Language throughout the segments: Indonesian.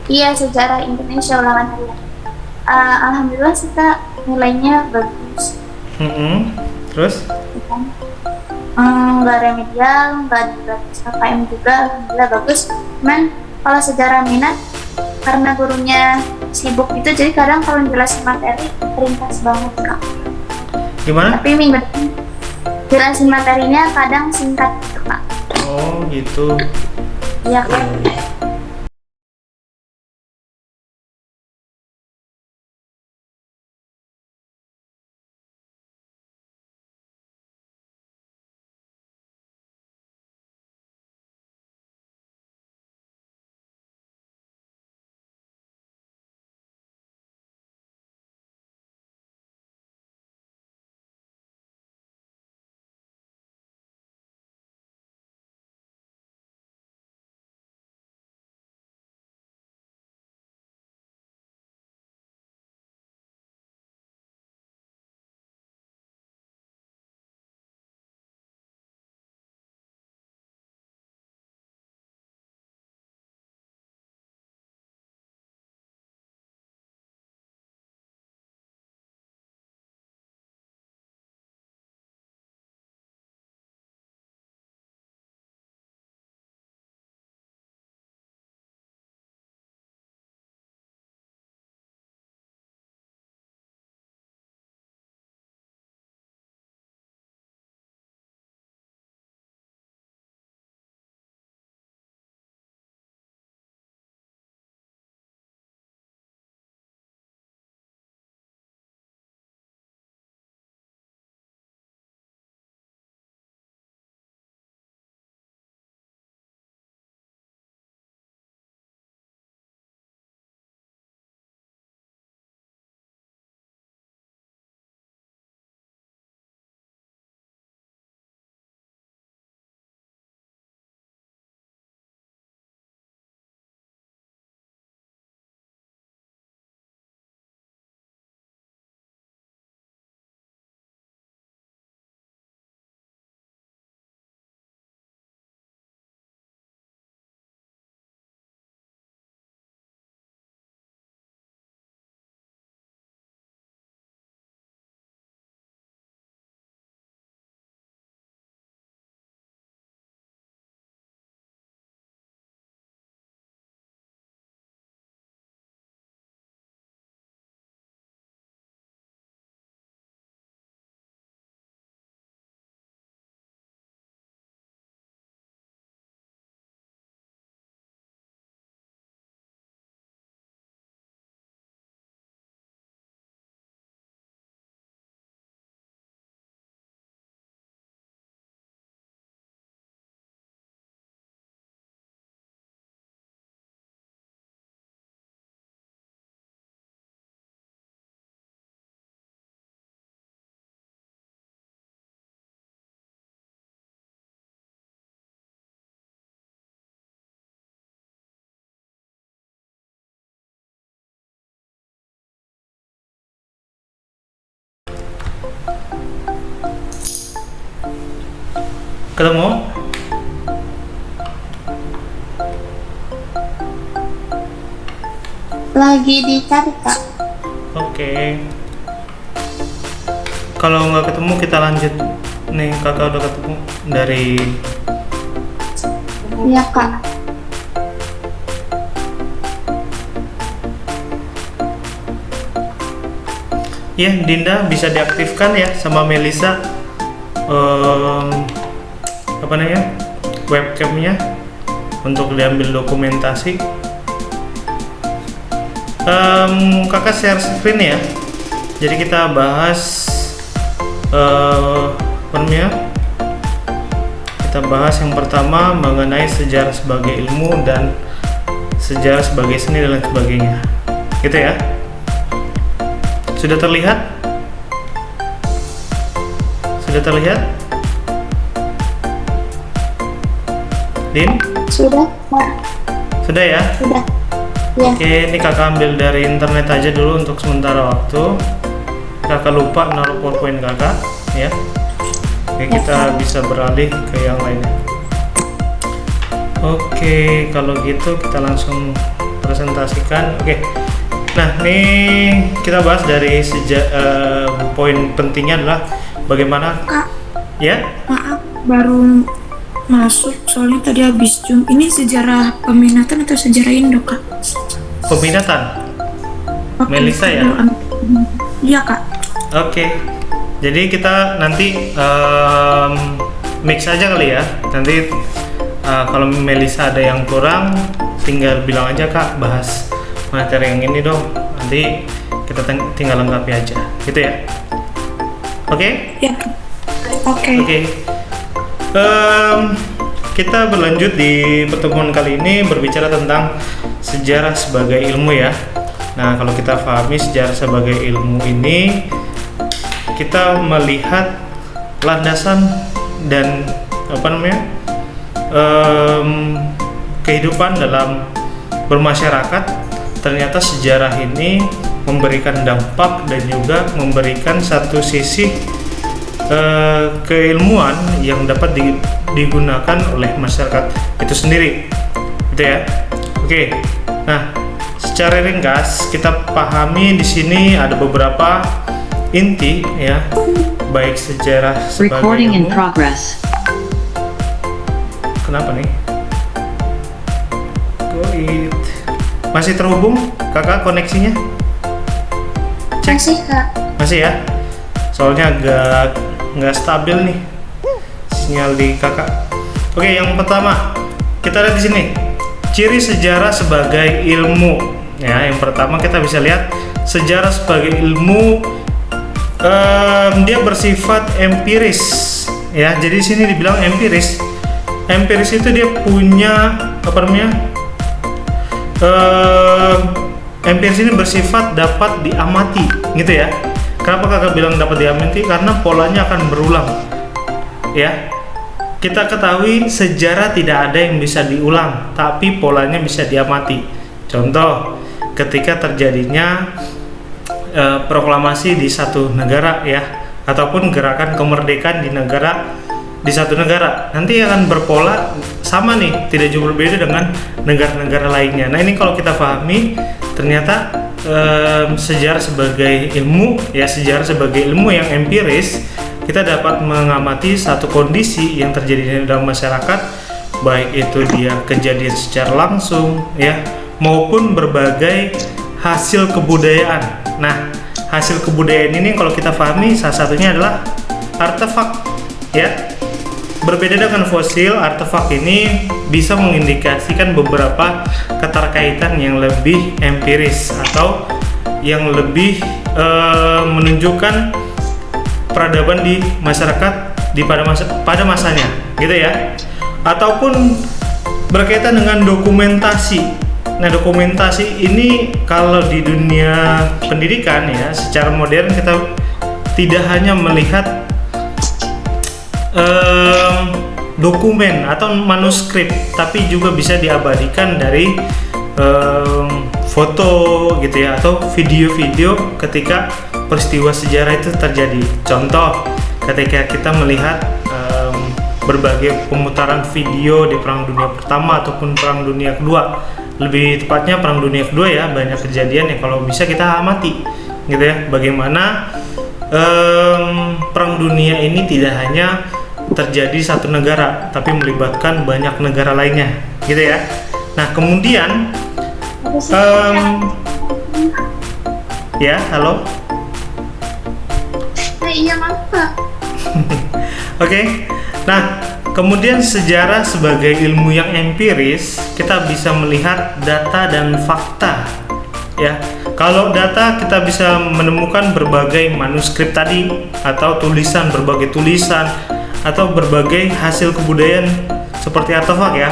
Iya, sejarah Indonesia ulangan harian. Alhamdulillah sih Kak, nilainya bagus. Terus? Ya kan? Nggak remedial, nggak ada gratis KKM juga, alhamdulillah bagus. Cuman kalau sejarah minat, karena gurunya sibuk itu, jadi kadang kalau jelasin materi ringkas banget Kak. Gimana? Tapi minggu depan jelasin materinya kadang singkat gitu Kak. Oh gitu. Iya Kak. Ketemu? Lagi dicari Kak. Oke. Kalau nggak ketemu kita lanjut. Nih kakak udah ketemu dari. Iya Kak. Ya, Dinda bisa diaktifkan ya sama Melisa. Apa namanya? Webcamnya untuk diambil dokumentasi. Kakak share screen ya. Jadi kita bahas apa namanya? Kita bahas yang pertama mengenai sejarah sebagai ilmu dan sejarah sebagai seni dan lain sebagainya. Gitu ya. Sudah terlihat? Sudah terlihat? Din? Sudah Kak. Sudah ya? Sudah. Ya. Oke, ini kakak ambil dari internet aja dulu untuk sementara waktu. Kakak lupa naruh PowerPoint kakak, ya. Oke, kita bisa beralih ke yang lainnya. Oke, kalau gitu kita langsung presentasikan. Oke. Nah, nih kita bahas dari poin pentingnya adalah bagaimana. Kak, Ya, maaf baru masuk soalnya tadi habis Zoom. Ini sejarah peminatan atau sejarah Indo, Kak? peminatan. Oke, Melisa ya? Iya, Kak. Oke. Jadi kita nanti mix aja kali ya. Nanti kalau Melisa ada yang kurang, tinggal bilang aja Kak, bahas materi yang ini dong. Nanti kita tinggal lengkapi aja, gitu ya. Oke? Ya. Oke. Oke. Kita berlanjut di pertemuan kali ini berbicara tentang sejarah sebagai ilmu ya. Nah, kalau kita pahami sejarah sebagai ilmu ini, kita melihat landasan dan kehidupan dalam bermasyarakat. Ternyata sejarah ini memberikan dampak dan juga memberikan satu sisi keilmuan yang dapat digunakan oleh masyarakat itu sendiri, gitu ya. Oke. Nah, secara ringkas kita pahami di sini ada beberapa inti ya, baik sejarah sebagai Recording in ilmu. progress. Kenapa nih? Goit. Masih terhubung kakak koneksinya? Cek. Masih Kak. Masih ya? Soalnya agak nggak stabil nih sinyal di kakak. Oke, yang pertama kita lihat di sini ciri sejarah sebagai ilmu. Ya, yang pertama kita bisa lihat sejarah sebagai ilmu, dia bersifat empiris. Ya, jadi di sini dibilang empiris. Empiris itu dia punya empiris ini bersifat dapat diamati, gitu ya. Kenapa kakak bilang dapat diamati? Karena polanya akan berulang, ya. Kita ketahui sejarah tidak ada yang bisa diulang, tapi polanya bisa diamati. Contoh, ketika terjadinya proklamasi di satu negara, ya, ataupun gerakan kemerdekaan di satu negara, nanti akan berpola sama nih, tidak jauh berbeda dengan negara-negara lainnya. Nah, ini kalau kita pahami, ternyata sejarah sebagai ilmu, ya, sejarah sebagai ilmu yang empiris, kita dapat mengamati satu kondisi yang terjadi dalam masyarakat, baik itu dia kejadian secara langsung, ya, maupun berbagai hasil kebudayaan. Nah, hasil kebudayaan ini kalau kita pahami salah satunya adalah artefak, ya. Berbeda dengan fosil, artefak ini bisa mengindikasikan beberapa keterkaitan yang lebih empiris atau yang lebih menunjukkan peradaban di masyarakat pada masanya, gitu ya. Ataupun berkaitan dengan dokumentasi. Nah, dokumentasi ini kalau di dunia pendidikan, ya, secara modern kita tidak hanya melihat dokumen atau manuskrip, tapi juga bisa diabadikan dari foto, gitu ya, atau video-video ketika peristiwa sejarah itu terjadi. Contoh, ketika kita melihat berbagai pemutaran video di Perang Dunia Pertama ataupun Perang Dunia Kedua, lebih tepatnya Perang Dunia Kedua, ya, banyak kejadian yang kalau bisa kita amati, gitu ya, bagaimana Perang Dunia ini tidak hanya terjadi satu negara, tapi melibatkan banyak negara lainnya, gitu ya. Nah, kemudian ya, halo. Iya maaf Kak. Oke. Nah, kemudian sejarah sebagai ilmu yang empiris, kita bisa melihat data dan fakta, ya. Kalau data, kita bisa menemukan berbagai manuskrip tadi, atau berbagai tulisan, atau berbagai hasil kebudayaan seperti artefak, ya.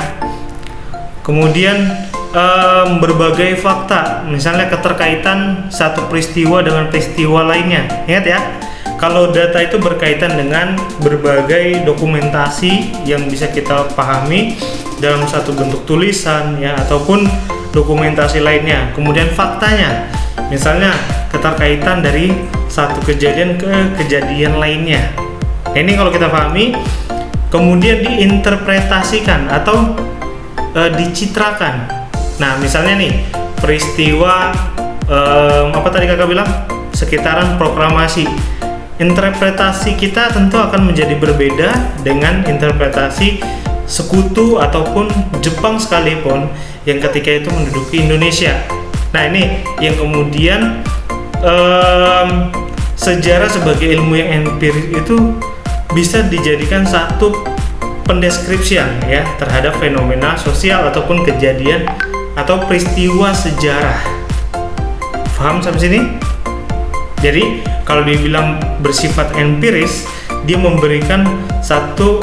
Kemudian berbagai fakta, misalnya keterkaitan satu peristiwa dengan peristiwa lainnya. Ingat ya, kalau data itu berkaitan dengan berbagai dokumentasi yang bisa kita pahami dalam satu bentuk tulisan, ya, ataupun dokumentasi lainnya. Kemudian faktanya, misalnya keterkaitan dari satu kejadian ke kejadian lainnya. Ini kalau kita pahami, kemudian diinterpretasikan atau dicitrakan, Nah, misalnya nih peristiwa apa tadi kakak bilang, sekitaran proklamasi. Interpretasi kita tentu akan menjadi berbeda dengan interpretasi sekutu ataupun Jepang sekalipun yang ketika itu menduduki Indonesia. Nah, ini yang kemudian sejarah sebagai ilmu yang empiris itu bisa dijadikan satu pendeskripsian ya terhadap fenomena sosial ataupun kejadian atau peristiwa sejarah. Paham sampai sini? Jadi kalau dibilang bersifat empiris, dia memberikan satu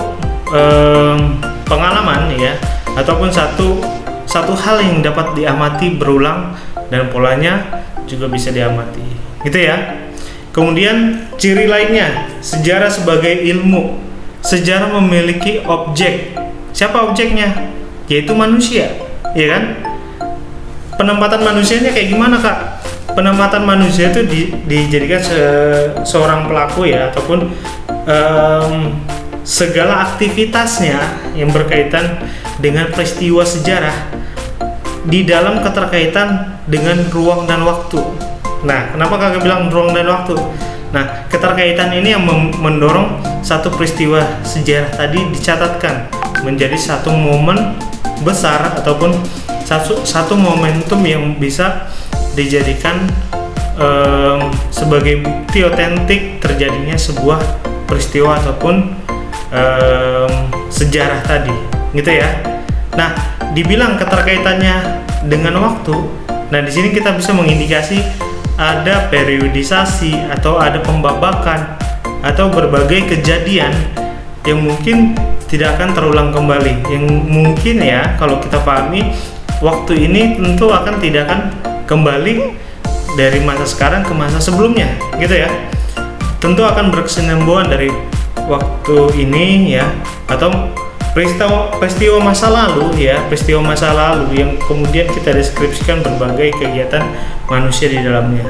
pengalaman ya ataupun satu hal yang dapat diamati berulang dan polanya juga bisa diamati, gitu ya. Kemudian ciri lainnya, sejarah sebagai ilmu. Sejarah memiliki objek. Siapa objeknya? Yaitu manusia, ya kan? Penempatan manusianya kayak gimana, Kak? Penempatan manusia itu dijadikan seorang pelaku ya, ataupun segala aktivitasnya yang berkaitan dengan peristiwa sejarah di dalam keterkaitan dengan ruang dan waktu. Nah, kenapa kakak bilang ruang dan waktu? Nah, keterkaitan ini yang mendorong satu peristiwa sejarah tadi dicatatkan menjadi satu momen besar ataupun satu momentum yang bisa dijadikan sebagai bukti otentik terjadinya sebuah peristiwa ataupun sejarah tadi, gitu ya. Nah, dibilang keterkaitannya dengan waktu. Nah, di sini kita bisa mengindikasi ada periodisasi atau ada pembabakan atau berbagai kejadian yang mungkin tidak akan terulang kembali. Yang mungkin ya kalau kita pahami waktu ini tentu tidak akan kembali dari masa sekarang ke masa sebelumnya, gitu ya. Tentu akan berkesinambungan dari waktu ini ya, atau peristiwa masa lalu ya, peristiwa masa lalu yang kemudian kita deskripsikan berbagai kegiatan manusia di dalamnya.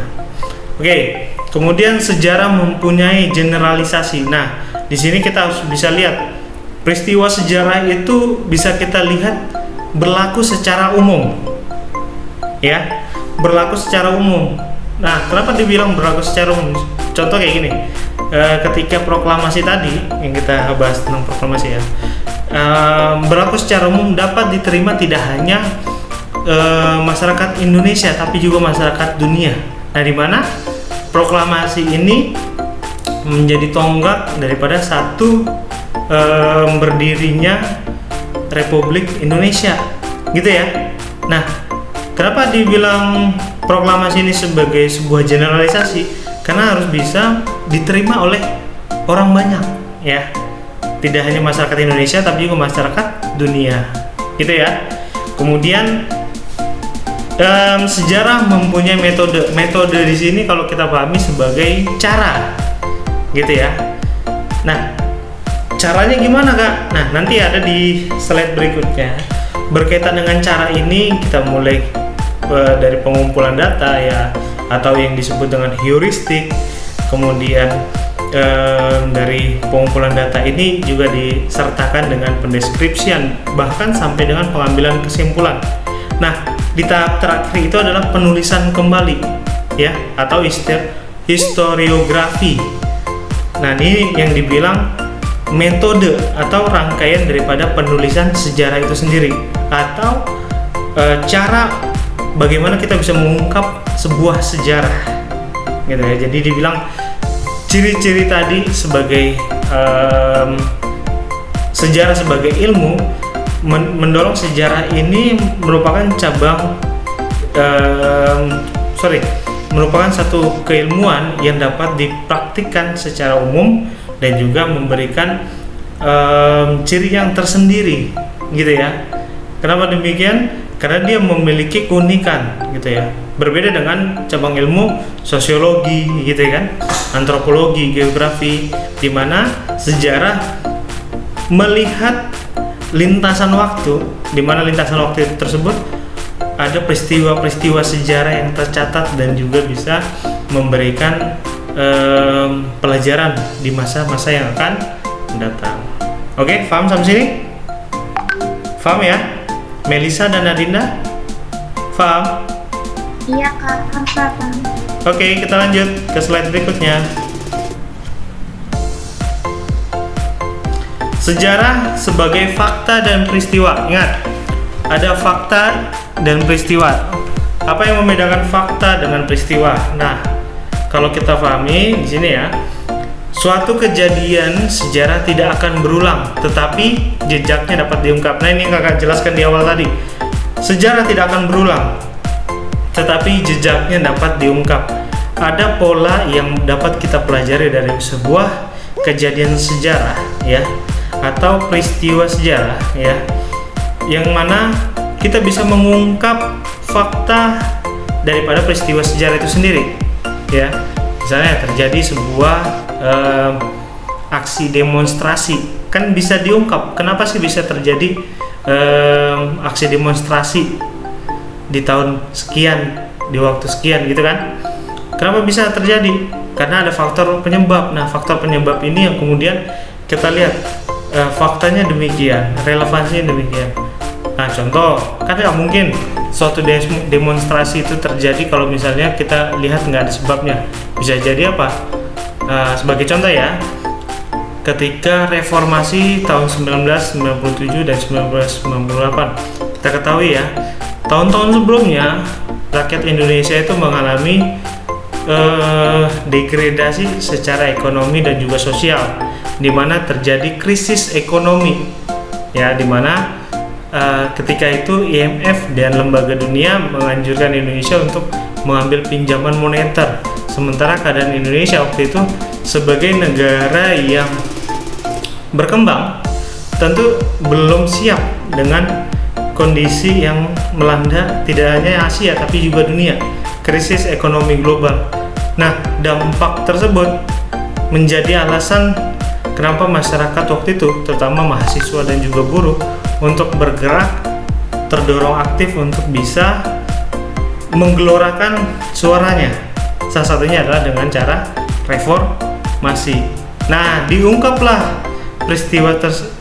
Oke, kemudian sejarah mempunyai generalisasi. Nah, di sini kita harus bisa lihat peristiwa sejarah itu bisa kita lihat berlaku secara umum, ya, berlaku secara umum. Nah, kenapa dibilang berlaku secara umum? Contoh kayak gini, ketika proklamasi tadi yang kita bahas tentang proklamasi ya. Berlaku secara umum dapat diterima tidak hanya masyarakat Indonesia tapi juga masyarakat dunia. Nah, di mana proklamasi ini menjadi tonggak daripada satu berdirinya Republik Indonesia, gitu ya. Nah, kenapa dibilang proklamasi ini sebagai sebuah generalisasi? Karena harus bisa diterima oleh orang banyak, ya. Tidak hanya masyarakat Indonesia tapi juga masyarakat dunia, gitu ya. Kemudian sejarah mempunyai metode. Metode di sini kalau kita pahami sebagai cara, gitu ya. Nah, caranya gimana, Kak? Nah, nanti ada di slide berikutnya. Berkaitan dengan cara ini kita mulai dari pengumpulan data ya, atau yang disebut dengan heuristik. Kemudian dari pengumpulan data ini juga disertakan dengan pendeskripsian, bahkan sampai dengan pengambilan kesimpulan. Nah, di tahap terakhir itu adalah penulisan kembali ya, atau historiografi. Nah, ini yang dibilang metode atau rangkaian daripada penulisan sejarah itu sendiri, atau cara bagaimana kita bisa mengungkap sebuah sejarah, gitu ya. Jadi dibilang ciri-ciri tadi sebagai sejarah sebagai ilmu mendorong sejarah ini merupakan merupakan satu keilmuan yang dapat dipraktikkan secara umum dan juga memberikan ciri yang tersendiri, gitu ya. Kenapa demikian? Karena dia memiliki keunikan, gitu ya. Berbeda dengan cabang ilmu sosiologi, gitu ya kan, antropologi, geografi, di mana sejarah melihat lintasan waktu, di mana lintasan waktu tersebut ada peristiwa-peristiwa sejarah yang tercatat dan juga bisa memberikan pelajaran di masa-masa yang akan mendatang. Oke, paham sampai sini? Paham ya, Melisa dan Adinda? Paham? Iya Kak, kan paham. Oke, kita lanjut ke slide berikutnya. Sejarah sebagai fakta dan peristiwa. Ingat, ada fakta dan peristiwa. Apa yang membedakan fakta dengan peristiwa? Nah, kalau kita pahami di sini ya, suatu kejadian sejarah tidak akan berulang, tetapi jejaknya dapat diungkap. Nah, ini yang kakak jelaskan di awal tadi. Sejarah tidak akan berulang, tetapi jejaknya dapat diungkap. Ada pola yang dapat kita pelajari dari sebuah kejadian sejarah, ya, atau peristiwa sejarah, ya, yang mana kita bisa mengungkap fakta daripada peristiwa sejarah itu sendiri, ya. Misalnya terjadi sebuah aksi demonstrasi, kan bisa diungkap kenapa sih bisa terjadi aksi demonstrasi di tahun sekian, di waktu sekian, gitu kan. Kenapa bisa terjadi? Karena ada faktor penyebab. Nah, faktor penyebab ini yang kemudian kita lihat faktanya demikian, relevansinya demikian. Nah, contoh, kan nggak mungkin suatu demonstrasi itu terjadi kalau misalnya kita lihat nggak ada sebabnya. Bisa jadi apa? Sebagai contoh ya, ketika reformasi tahun 1997 dan 1998, kita ketahui ya, tahun-tahun sebelumnya rakyat Indonesia itu mengalami degradasi secara ekonomi dan juga sosial, di mana terjadi krisis ekonomi, ya, di mana ketika itu IMF dan lembaga dunia menganjurkan Indonesia untuk mengambil pinjaman moneter, sementara keadaan Indonesia waktu itu sebagai negara yang berkembang tentu belum siap dengan kondisi yang melanda tidak hanya Asia tapi juga dunia, krisis ekonomi global. Nah, dampak tersebut menjadi alasan kenapa masyarakat waktu itu, terutama mahasiswa dan juga buruh, untuk bergerak, terdorong aktif untuk bisa menggelorakan suaranya. Salah satunya adalah dengan cara reformasi. Nah, diungkaplah peristiwa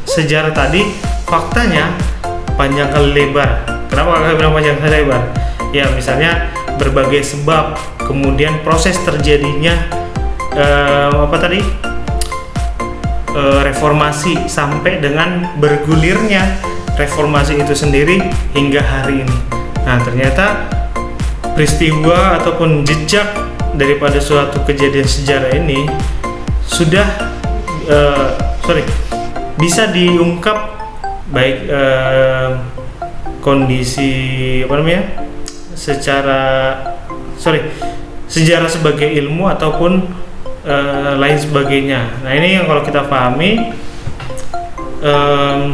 sejarah tadi, faktanya panjang kali lebar. Kenapa kakak bilang panjang kali lebar? Ya, misalnya berbagai sebab, kemudian proses terjadinya reformasi sampai dengan bergulirnya reformasi itu sendiri hingga hari ini. Nah, ternyata peristiwa ataupun jejak daripada suatu kejadian sejarah ini sudah bisa diungkap, baik kondisi sejarah sebagai ilmu ataupun lain sebagainya. Nah, ini yang kalau kita pahami,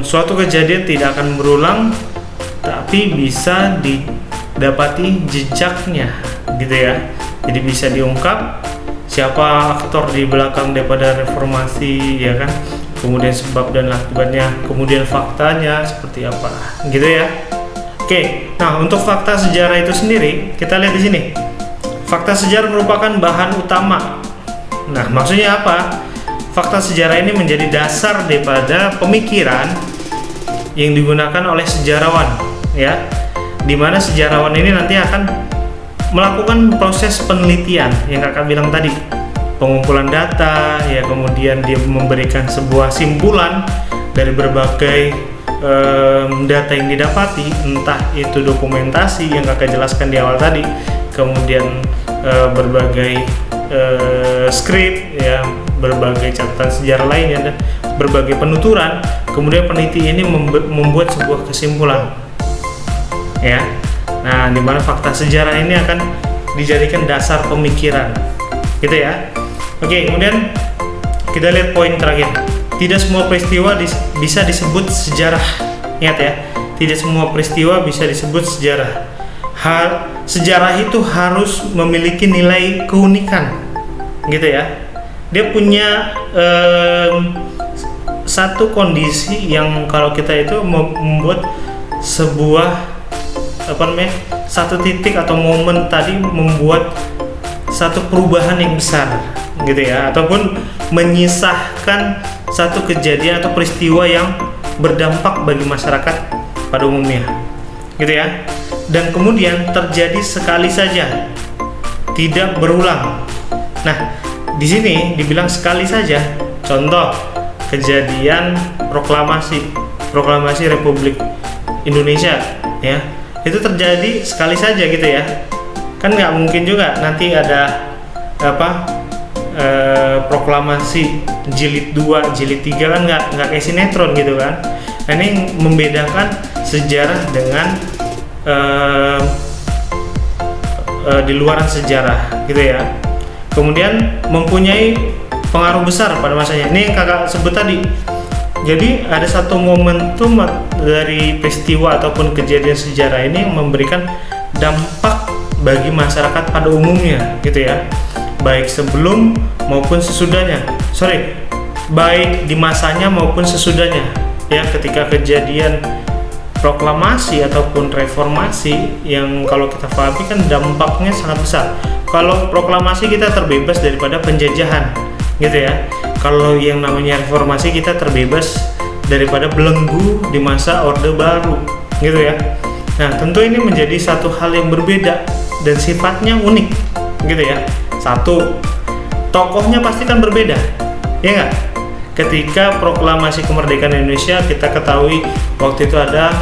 suatu kejadian tidak akan berulang, tapi bisa didapati jejaknya, gitu ya. Jadi bisa diungkap siapa aktor di belakang daripada reformasi, ya kan. Kemudian sebab dan akibatnya, kemudian faktanya seperti apa, gitu ya. Oke, nah untuk fakta sejarah itu sendiri kita lihat di sini. Fakta sejarah merupakan bahan utama. Nah, maksudnya apa? Fakta sejarah ini menjadi dasar daripada pemikiran yang digunakan oleh sejarawan, ya. Di mana sejarawan ini nanti akan melakukan proses penelitian yang kakak bilang tadi, pengumpulan data, ya, kemudian dia memberikan sebuah simpulan dari berbagai data yang didapati, entah itu dokumentasi yang kakak jelaskan di awal tadi, kemudian berbagai skrip, ya, berbagai catatan sejarah lainnya, dan berbagai penuturan. Kemudian peneliti ini membuat sebuah kesimpulan, ya. Nah, di mana fakta sejarah ini akan dijadikan dasar pemikiran, gitu ya. Oke, kemudian kita lihat poin terakhir. Tidak semua peristiwa bisa disebut sejarah. Ingat ya, tidak semua peristiwa bisa disebut sejarah. Sejarah itu harus memiliki nilai keunikan, gitu ya. Dia punya satu kondisi yang kalau kita itu membuat sebuah satu titik atau momen tadi membuat satu perubahan yang besar, gitu ya, ataupun menyisahkan satu kejadian atau peristiwa yang berdampak bagi masyarakat pada umumnya, gitu ya. dan kemudian terjadi sekali saja, tidak berulang. Nah, di sini dibilang sekali saja. Contoh kejadian proklamasi Republik Indonesia, ya, itu terjadi sekali saja gitu ya. Kan nggak mungkin juga nanti ada proklamasi jilid 2, jilid 3, kan nggak kayak sinetron gitu kan. Nah, ini membedakan sejarah dengan di luaran sejarah gitu ya. Kemudian mempunyai pengaruh besar pada masanya. Ini yang kakak sebut tadi. Jadi ada satu momentum dari peristiwa ataupun kejadian sejarah ini yang memberikan dampak bagi masyarakat pada umumnya gitu ya, baik sebelum maupun sesudahnya. Baik di masanya maupun sesudahnya ya. Ketika kejadian proklamasi ataupun reformasi yang kalau kita pahami kan dampaknya sangat besar. Kalau proklamasi kita terbebas daripada penjajahan gitu ya. Kalau yang namanya reformasi kita terbebas daripada belenggu di masa Orde Baru gitu ya. Nah, tentu ini menjadi satu hal yang berbeda dan sifatnya unik gitu ya. Satu, tokohnya pasti kan berbeda, ya nggak? Ketika proklamasi kemerdekaan Indonesia, kita ketahui waktu itu ada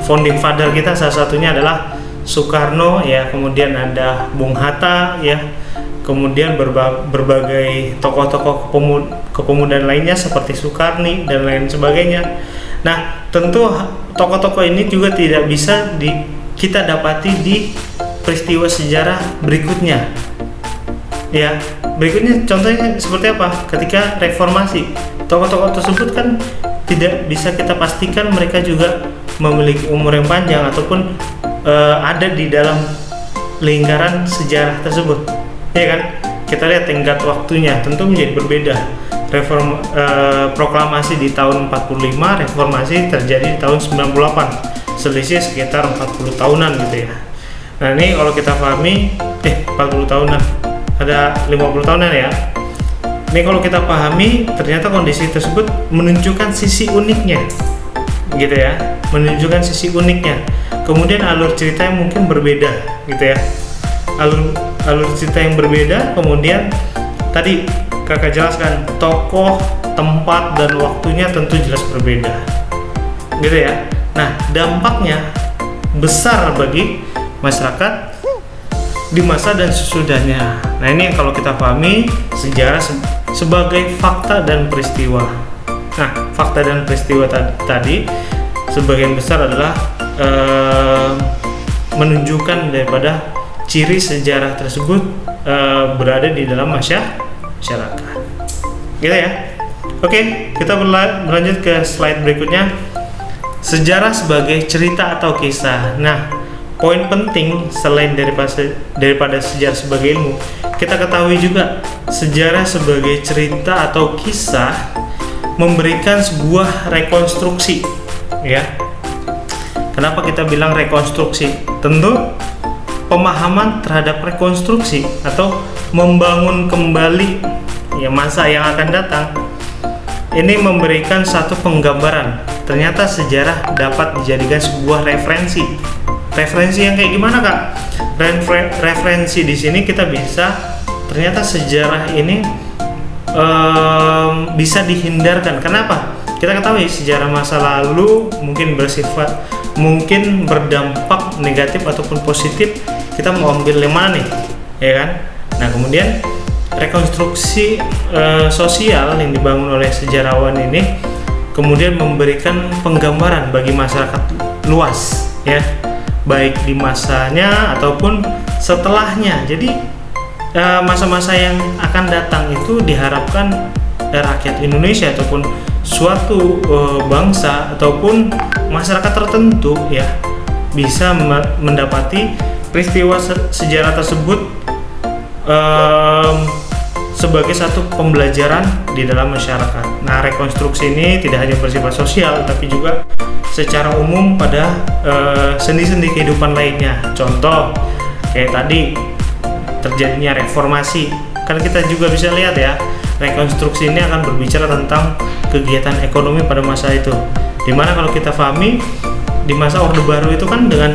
founding father kita, salah satunya adalah Soekarno ya, kemudian ada Bung Hatta ya, kemudian berbagai tokoh-tokoh kepemudaan lainnya seperti Soekarni dan lain sebagainya. Nah, tentu tokoh-tokoh ini juga tidak bisa kita dapati di peristiwa sejarah berikutnya. Ya, berikutnya contohnya seperti apa? Ketika reformasi, tokoh-tokoh tersebut kan tidak bisa kita pastikan mereka juga memiliki umur yang panjang ataupun ada di dalam lingkaran sejarah tersebut. Ya kan? Kita lihat tingkat waktunya tentu menjadi berbeda. Proklamasi di tahun 45, reformasi terjadi di tahun 98, selisih sekitar 40 tahunan gitu ya. Nah, ini kalau kita pahami 40 tahunan, ada 50 tahunan ya. Ini kalau kita pahami, ternyata kondisi tersebut menunjukkan sisi uniknya gitu ya, menunjukkan sisi uniknya. Kemudian alur cerita yang mungkin berbeda gitu ya, alur cerita yang berbeda. Kemudian tadi kakak jelaskan tokoh, tempat, dan waktunya tentu jelas berbeda gitu ya. Nah, dampaknya besar bagi masyarakat di masa dan sesudahnya. Nah, ini yang kalau kita pahami sejarah sebagai fakta dan peristiwa. Nah, fakta dan peristiwa tadi sebagian besar adalah menunjukkan daripada ciri sejarah tersebut berada di dalam masyarakat gitu ya. Oke, kita berlanjut ke slide berikutnya. Sejarah sebagai cerita atau kisah. Nah, poin penting selain daripada sejarah sebagai ilmu, kita ketahui juga sejarah sebagai cerita atau kisah memberikan sebuah rekonstruksi ya. Kenapa kita bilang rekonstruksi? Tentu pemahaman terhadap rekonstruksi atau membangun kembali ya masa yang akan datang ini memberikan satu penggambaran. Ternyata sejarah dapat dijadikan sebuah referensi. Referensi yang kayak gimana, Kak? Referensi di sini kita bisa, ternyata sejarah ini bisa dihindarkan. Kenapa? Kita ketahui sejarah masa lalu mungkin mungkin berdampak negatif ataupun positif. Kita mau ambil yang mana nih, ya kan? Nah, kemudian rekonstruksi sosial yang dibangun oleh sejarawan ini kemudian memberikan penggambaran bagi masyarakat luas, ya, baik di masanya ataupun setelahnya. Jadi masa-masa yang akan datang itu diharapkan rakyat Indonesia ataupun suatu bangsa ataupun masyarakat tertentu ya bisa mendapati peristiwa sejarah tersebut sebagai satu pembelajaran di dalam masyarakat. Nah, rekonstruksi ini tidak hanya bersifat sosial tapi juga secara umum pada sendi-sendi kehidupan lainnya. Contoh kayak tadi terjadinya reformasi, kan kita juga bisa lihat ya, rekonstruksi ini akan berbicara tentang kegiatan ekonomi pada masa itu, dimana kalau kita pahami di masa Orde Baru itu kan dengan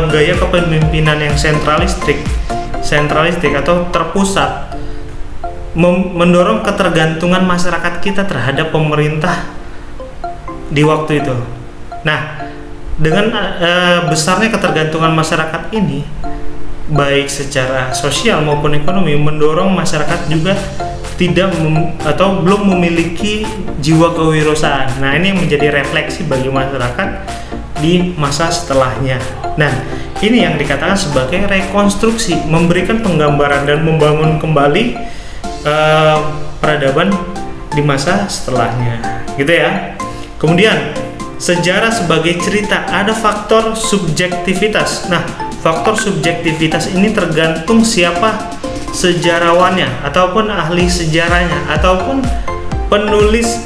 gaya kepemimpinan yang sentralistik atau terpusat, mendorong ketergantungan masyarakat kita terhadap pemerintah di waktu itu. Nah, dengan besarnya ketergantungan masyarakat ini, baik secara sosial maupun ekonomi, mendorong masyarakat juga atau belum memiliki jiwa kewirausahaan. Nah, ini menjadi refleksi bagi masyarakat di masa setelahnya. Nah, ini yang dikatakan sebagai rekonstruksi, memberikan penggambaran dan membangun kembali peradaban di masa setelahnya, gitu ya. Kemudian sejarah sebagai cerita, ada faktor subjektivitas. Nah, faktor subjektivitas ini tergantung siapa sejarawannya ataupun ahli sejarahnya ataupun penulis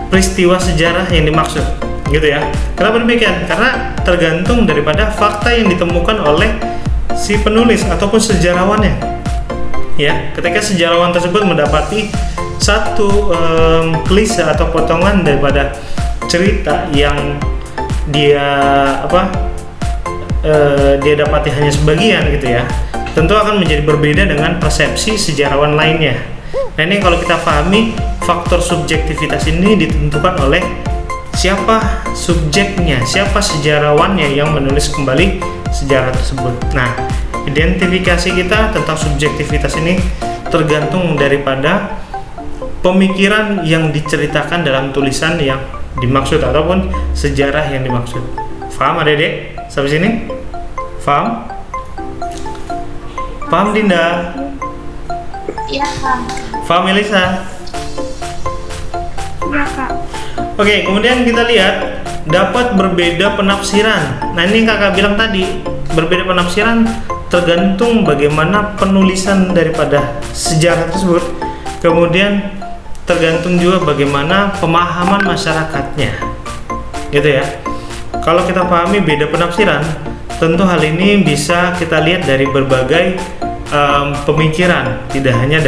peristiwa sejarah yang dimaksud, gitu ya. Kenapa demikian? Karena tergantung daripada fakta yang ditemukan oleh si penulis ataupun sejarawannya. Ya, ketika sejarawan tersebut mendapati satu klise atau potongan daripada cerita yang dia dia dapati hanya sebagian, gitu ya, tentu akan menjadi berbeda dengan persepsi sejarawan lainnya. Nah, ini kalau kita pahami, faktor subjektivitas ini ditentukan oleh siapa subjeknya, siapa sejarawannya yang menulis kembali sejarah tersebut. Nah, identifikasi kita tentang subjektivitas ini tergantung daripada pemikiran yang diceritakan dalam tulisan yang dimaksud ataupun sejarah yang dimaksud. Paham adik-adik? Sampai sini? Paham? Paham Dinda? Iya, Kak. Paham Elisa? Iya, Kak. Oke, kemudian kita lihat dapat berbeda penafsiran. Nah, ini kakak bilang tadi, berbeda penafsiran tergantung bagaimana penulisan daripada sejarah tersebut. Kemudian tergantung juga bagaimana pemahaman masyarakatnya, gitu ya. Kalau kita pahami beda penafsiran, tentu hal ini bisa kita lihat dari berbagai pemikiran, tidak hanya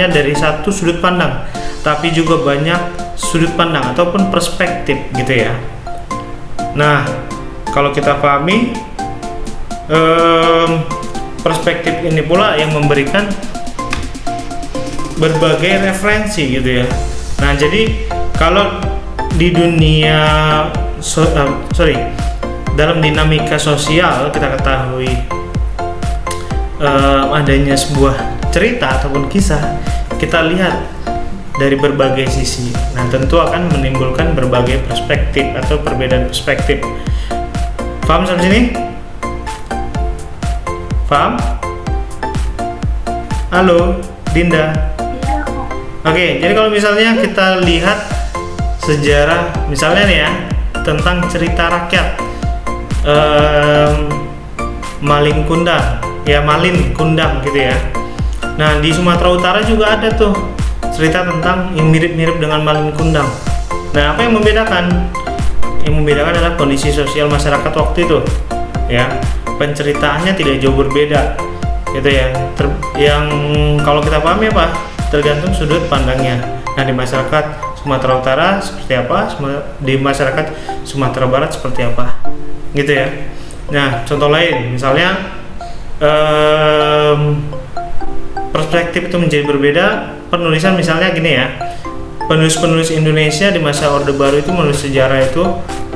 dari satu sudut pandang, tapi juga banyak sudut pandang ataupun perspektif, gitu ya. Nah, kalau kita pahami perspektif ini pula yang memberikan berbagai referensi, gitu ya. Nah, jadi kalau di dunia dalam dinamika sosial kita ketahui adanya sebuah cerita ataupun kisah, kita lihat dari berbagai sisi. Nah, tentu akan menimbulkan berbagai perspektif atau perbedaan perspektif. Paham sampai sini? Paham? Halo, Dinda. Iya, Kak. Oke, jadi kalau misalnya kita lihat sejarah, misalnya nih ya, tentang cerita rakyat, Malin Kundang, Malin Kundang, gitu ya. Nah, di Sumatera Utara juga ada tuh cerita tentang yang mirip-mirip dengan Malin Kundang. Nah, apa yang membedakan? Yang membedakan adalah kondisi sosial masyarakat waktu itu, ya. Penceritaannya tidak jauh berbeda, gitu ya. Yang kalau kita pahami apa? Tergantung sudut pandangnya. Nah, di masyarakat Sumatera Utara seperti apa, di masyarakat Sumatera Barat seperti apa, gitu ya. Nah, contoh lain, misalnya perspektif itu menjadi berbeda. Penulisan misalnya gini ya, penulis-penulis Indonesia di masa Orde Baru itu menulis sejarah itu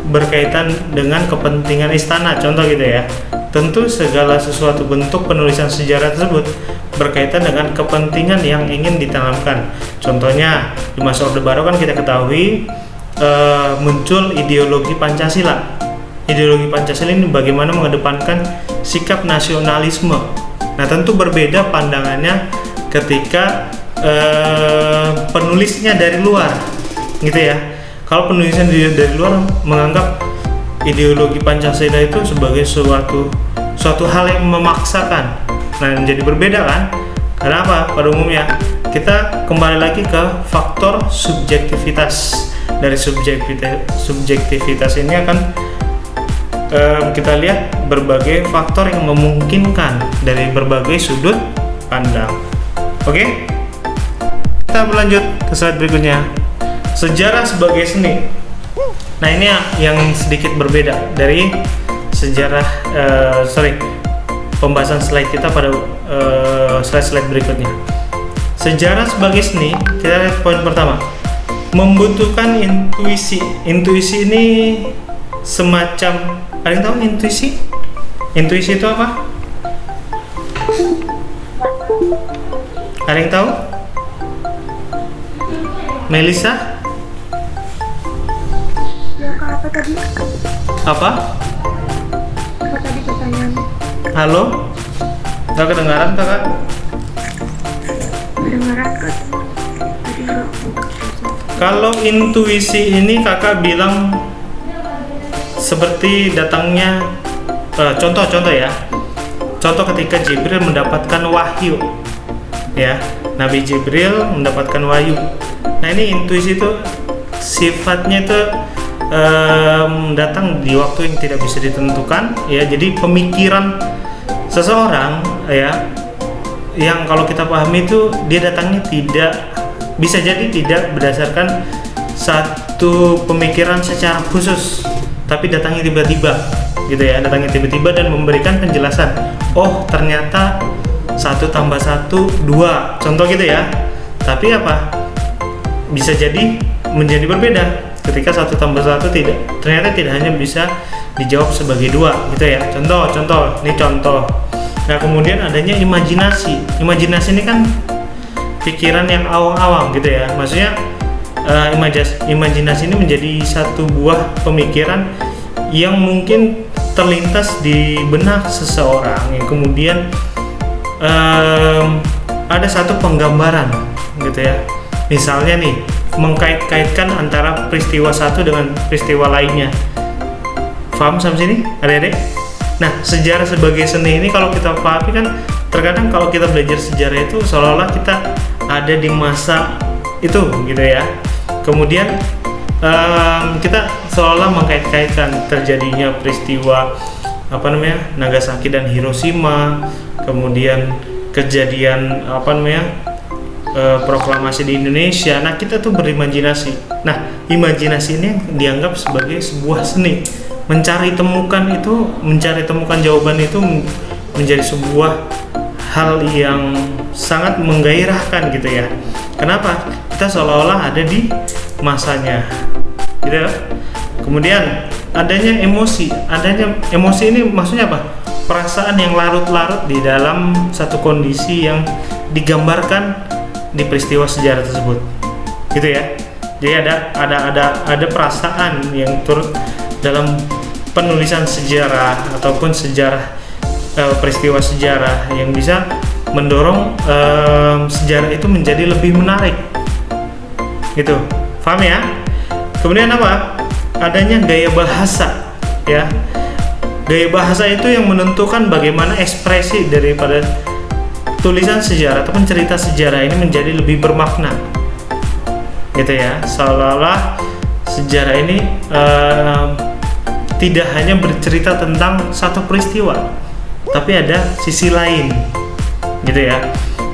berkaitan dengan kepentingan istana, contoh gitu ya. Tentu segala sesuatu bentuk penulisan sejarah tersebut berkaitan dengan kepentingan yang ingin ditanamkan. Contohnya di masa Orde Baru kan kita ketahui muncul ideologi Pancasila. Ideologi Pancasila ini bagaimana mengedepankan sikap nasionalisme. Nah, tentu berbeda pandangannya ketika penulisnya dari luar, gitu ya. Kalau penulisnya dari luar menganggap ideologi Pancasila itu sebagai suatu hal yang memaksakan. Nah, menjadi berbeda kan? Kenapa? Pada umumnya kita kembali lagi ke faktor subjektivitas. Dari subjektivitas ini akan kita lihat berbagai faktor yang memungkinkan dari berbagai sudut pandang. Oke, kita berlanjut ke slide berikutnya. Sejarah sebagai seni. Nah ini yang sedikit berbeda dari sejarah pembahasan slide kita pada slide berikutnya. Sejarah sebagai seni, kita lihat poin pertama, membutuhkan intuisi. Intuisi ini semacam, ada yang tahu intuisi? Intuisi itu apa? Ada yang tahu? Melisa? Ya, Kak, apa tadi? Apa? Apa tadi pertanyaannya? Halo? Gak kedengaran kakak? Kedengaran, Kak? Tadi nggak. Kalau intuisi ini kakak bilang seperti datangnya contoh ya. Contoh ketika Jibril mendapatkan wahyu, ya, Nabi Jibril mendapatkan wahyu. Nah ini intuisi itu sifatnya itu datang di waktu yang tidak bisa ditentukan, ya. Jadi pemikiran seseorang, ya, yang kalau kita pahami itu dia datangnya tidak bisa jadi tidak berdasarkan satu pemikiran secara khusus, tapi datangnya tiba-tiba, gitu ya, datangnya tiba-tiba dan memberikan penjelasan. Oh ternyata 1 tambah 1 2, contoh gitu ya. Tapi apa? Bisa jadi menjadi berbeda ketika 1 tambah 1 ternyata tidak hanya bisa dijawab sebagai 2, gitu ya. Contoh, ini contoh. Nah kemudian adanya imajinasi. Imajinasi ini kan pikiran yang awang-awang, gitu ya. Maksudnya imajinasi ini menjadi satu buah pemikiran yang mungkin terlintas di benak seseorang, yang kemudian ada satu penggambaran, gitu ya. Misalnya nih, mengkait-kaitkan antara peristiwa satu dengan peristiwa lainnya. Paham sampai sini, adik-adik? Nah, sejarah sebagai seni ini kalau kita pahami kan, terkadang kalau kita belajar sejarah itu seolah-olah kita ada di masa itu, gitu ya. Kemudian kita seolah mengkait-kaitkan terjadinya peristiwa Nagasaki dan Hiroshima, kemudian kejadian proklamasi di Indonesia. Nah kita tuh berimajinasi. Nah imajinasi ini dianggap sebagai sebuah seni. Mencari temukan jawaban itu menjadi sebuah hal yang sangat menggairahkan, gitu ya. Kenapa? Kita seolah-olah ada di masanya, gitu ya. Kemudian adanya emosi ini maksudnya apa? Perasaan yang larut-larut di dalam satu kondisi yang digambarkan di peristiwa sejarah tersebut, gitu ya. Jadi ada perasaan yang turut dalam penulisan sejarah ataupun peristiwa sejarah yang bisa mendorong sejarah itu menjadi lebih menarik, gitu. Paham ya? Kemudian apa? Adanya gaya bahasa, ya. Gaya bahasa itu yang menentukan bagaimana ekspresi daripada tulisan sejarah ataupun cerita sejarah ini menjadi lebih bermakna, gitu ya. Seolah-olah sejarah ini tidak hanya bercerita tentang satu peristiwa, tapi ada sisi lain, gitu ya.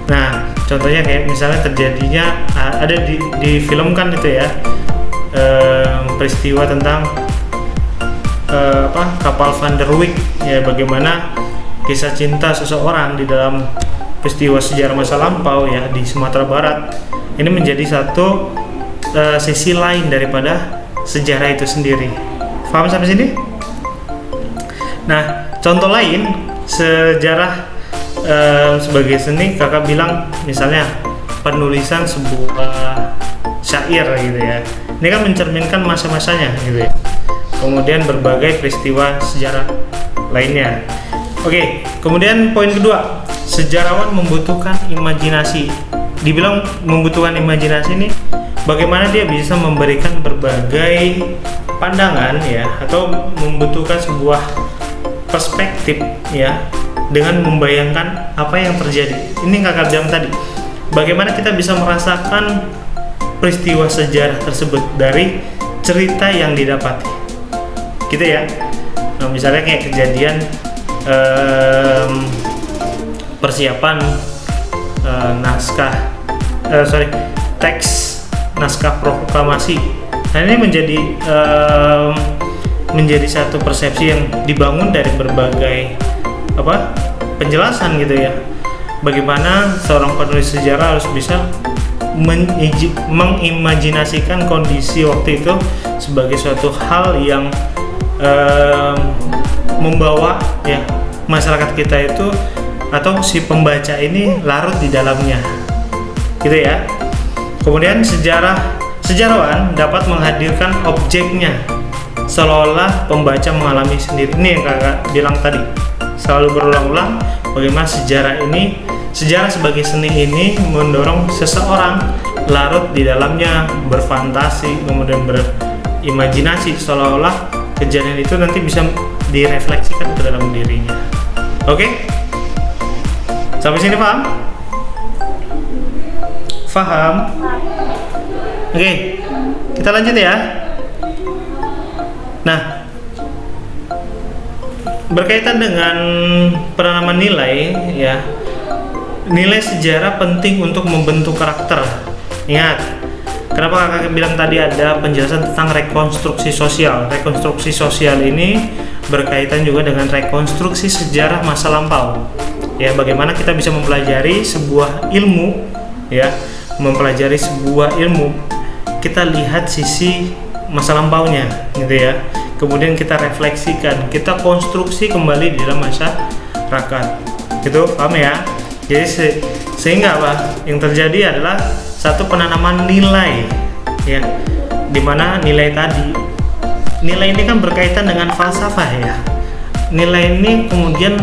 Nah, contohnya kayak misalnya terjadinya ada di film kan itu ya, peristiwa tentang kapal Van der Wijk, ya, bagaimana kisah cinta seseorang di dalam peristiwa sejarah masa lampau, ya, di Sumatera Barat. Ini menjadi satu sisi lain daripada sejarah itu sendiri. Paham sampai sini? Nah, contoh lain sejarah sebagai seni, kakak bilang misalnya penulisan sebuah syair, gitu ya. Ini kan mencerminkan masa-masanya, gitu ya. Kemudian berbagai peristiwa sejarah lainnya. Oke, kemudian poin kedua, sejarawan membutuhkan imajinasi. Dibilang membutuhkan imajinasi ini, bagaimana dia bisa memberikan berbagai pandangan, ya, atau membutuhkan sebuah perspektif, ya, dengan membayangkan apa yang terjadi. Ini kakak bilang tadi, bagaimana kita bisa merasakan peristiwa sejarah tersebut dari cerita yang didapati, gitu ya. Nah, misalnya kayak kejadian persiapan teks naskah proklamasi Nah, ini menjadi satu persepsi yang dibangun dari berbagai penjelasan gitu ya. Bagaimana seorang penulis sejarah harus bisa mengimajinasikan kondisi waktu itu sebagai suatu hal yang membawa ya masyarakat kita itu atau si pembaca ini larut di dalamnya, gitu ya. Kemudian sejarawan dapat menghadirkan objeknya seolah-olah pembaca mengalami sendiri. Ini yang kakak bilang tadi, selalu berulang-ulang bagaimana sejarah sebagai seni ini mendorong seseorang larut di dalamnya, berfantasi, kemudian berimajinasi seolah-olah kejadian itu nanti bisa direfleksikan ke dalam dirinya. Oke? Sampai sini paham? Paham? Oke, kita lanjut ya. Nah, berkaitan dengan penanaman nilai ya. Nilai sejarah penting untuk membentuk karakter. Ingat, kenapa kakak bilang tadi ada penjelasan tentang rekonstruksi sosial. Rekonstruksi sosial ini berkaitan juga dengan rekonstruksi sejarah masa lampau. Ya, bagaimana kita bisa mempelajari sebuah ilmu ya, mempelajari sebuah ilmu, kita lihat sisi masa lampaunya gitu ya. Kemudian kita refleksikan, kita konstruksi kembali di dalam masyarakat. Gitu, paham ya? Jadi sehingga apa? Yang terjadi adalah satu penanaman nilai ya. Dimana nilai ini kan berkaitan dengan falsafah ya. Nilai ini kemudian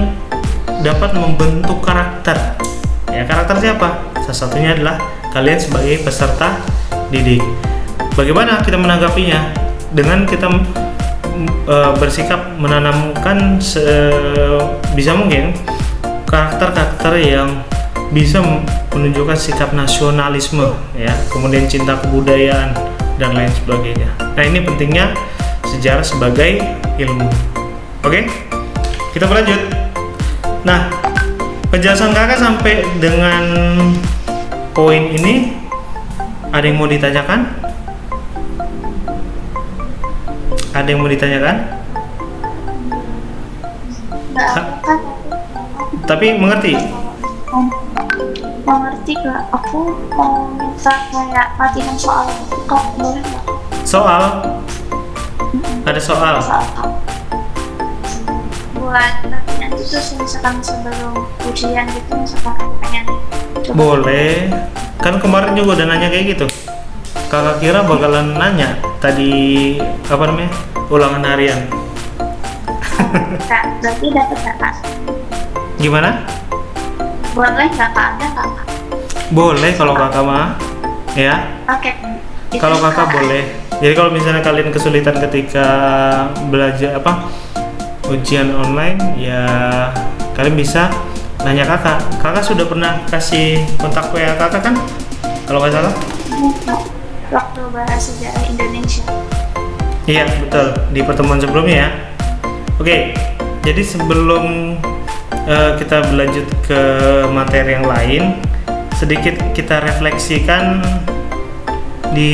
dapat membentuk karakter. Ya, karakter siapa? Salah satunya adalah kalian sebagai peserta didik. Bagaimana kita menanggapinya? Dengan kita bersikap menanamkan bisa mungkin karakter-karakter yang bisa menunjukkan sikap nasionalisme ya, kemudian cinta kebudayaan dan lain sebagainya. Nah, ini pentingnya sejarah sebagai ilmu. Oke, kita berlanjut. Nah, penjelasan kakak sampai dengan poin ini, ada yang mau ditanyakan? Ada yang mau ditanyakan? Nggak apa-apa. Tapi mengerti? Mengerti Kak. Aku mau minta kayak latihan soal kok, boleh nggak? Soal? Ada soal? Buat latihan itu misalkan sebelum ujian gitu, misalkan pengen coba. Boleh. Kan kemarin juga udah nanya kayak gitu. Kakak kira bakalan nanya tadi ulangan harian. Kak, berarti dapat nggak Kak? Gimana? Boleh nggak Kak? Ada nggak Kak? Boleh kalau kakak mah ya. Oke. Kalau kakak boleh. Jadi kalau misalnya kalian kesulitan ketika belajar ujian online ya, kalian bisa nanya kakak. Kakak sudah pernah kasih kontak WA kakak kan? Kalau nggak salah? Waktu bahas sejarah Indonesia. Iya betul, di pertemuan sebelumnya ya. Oke, jadi sebelum kita berlanjut ke materi yang lain, sedikit kita refleksikan di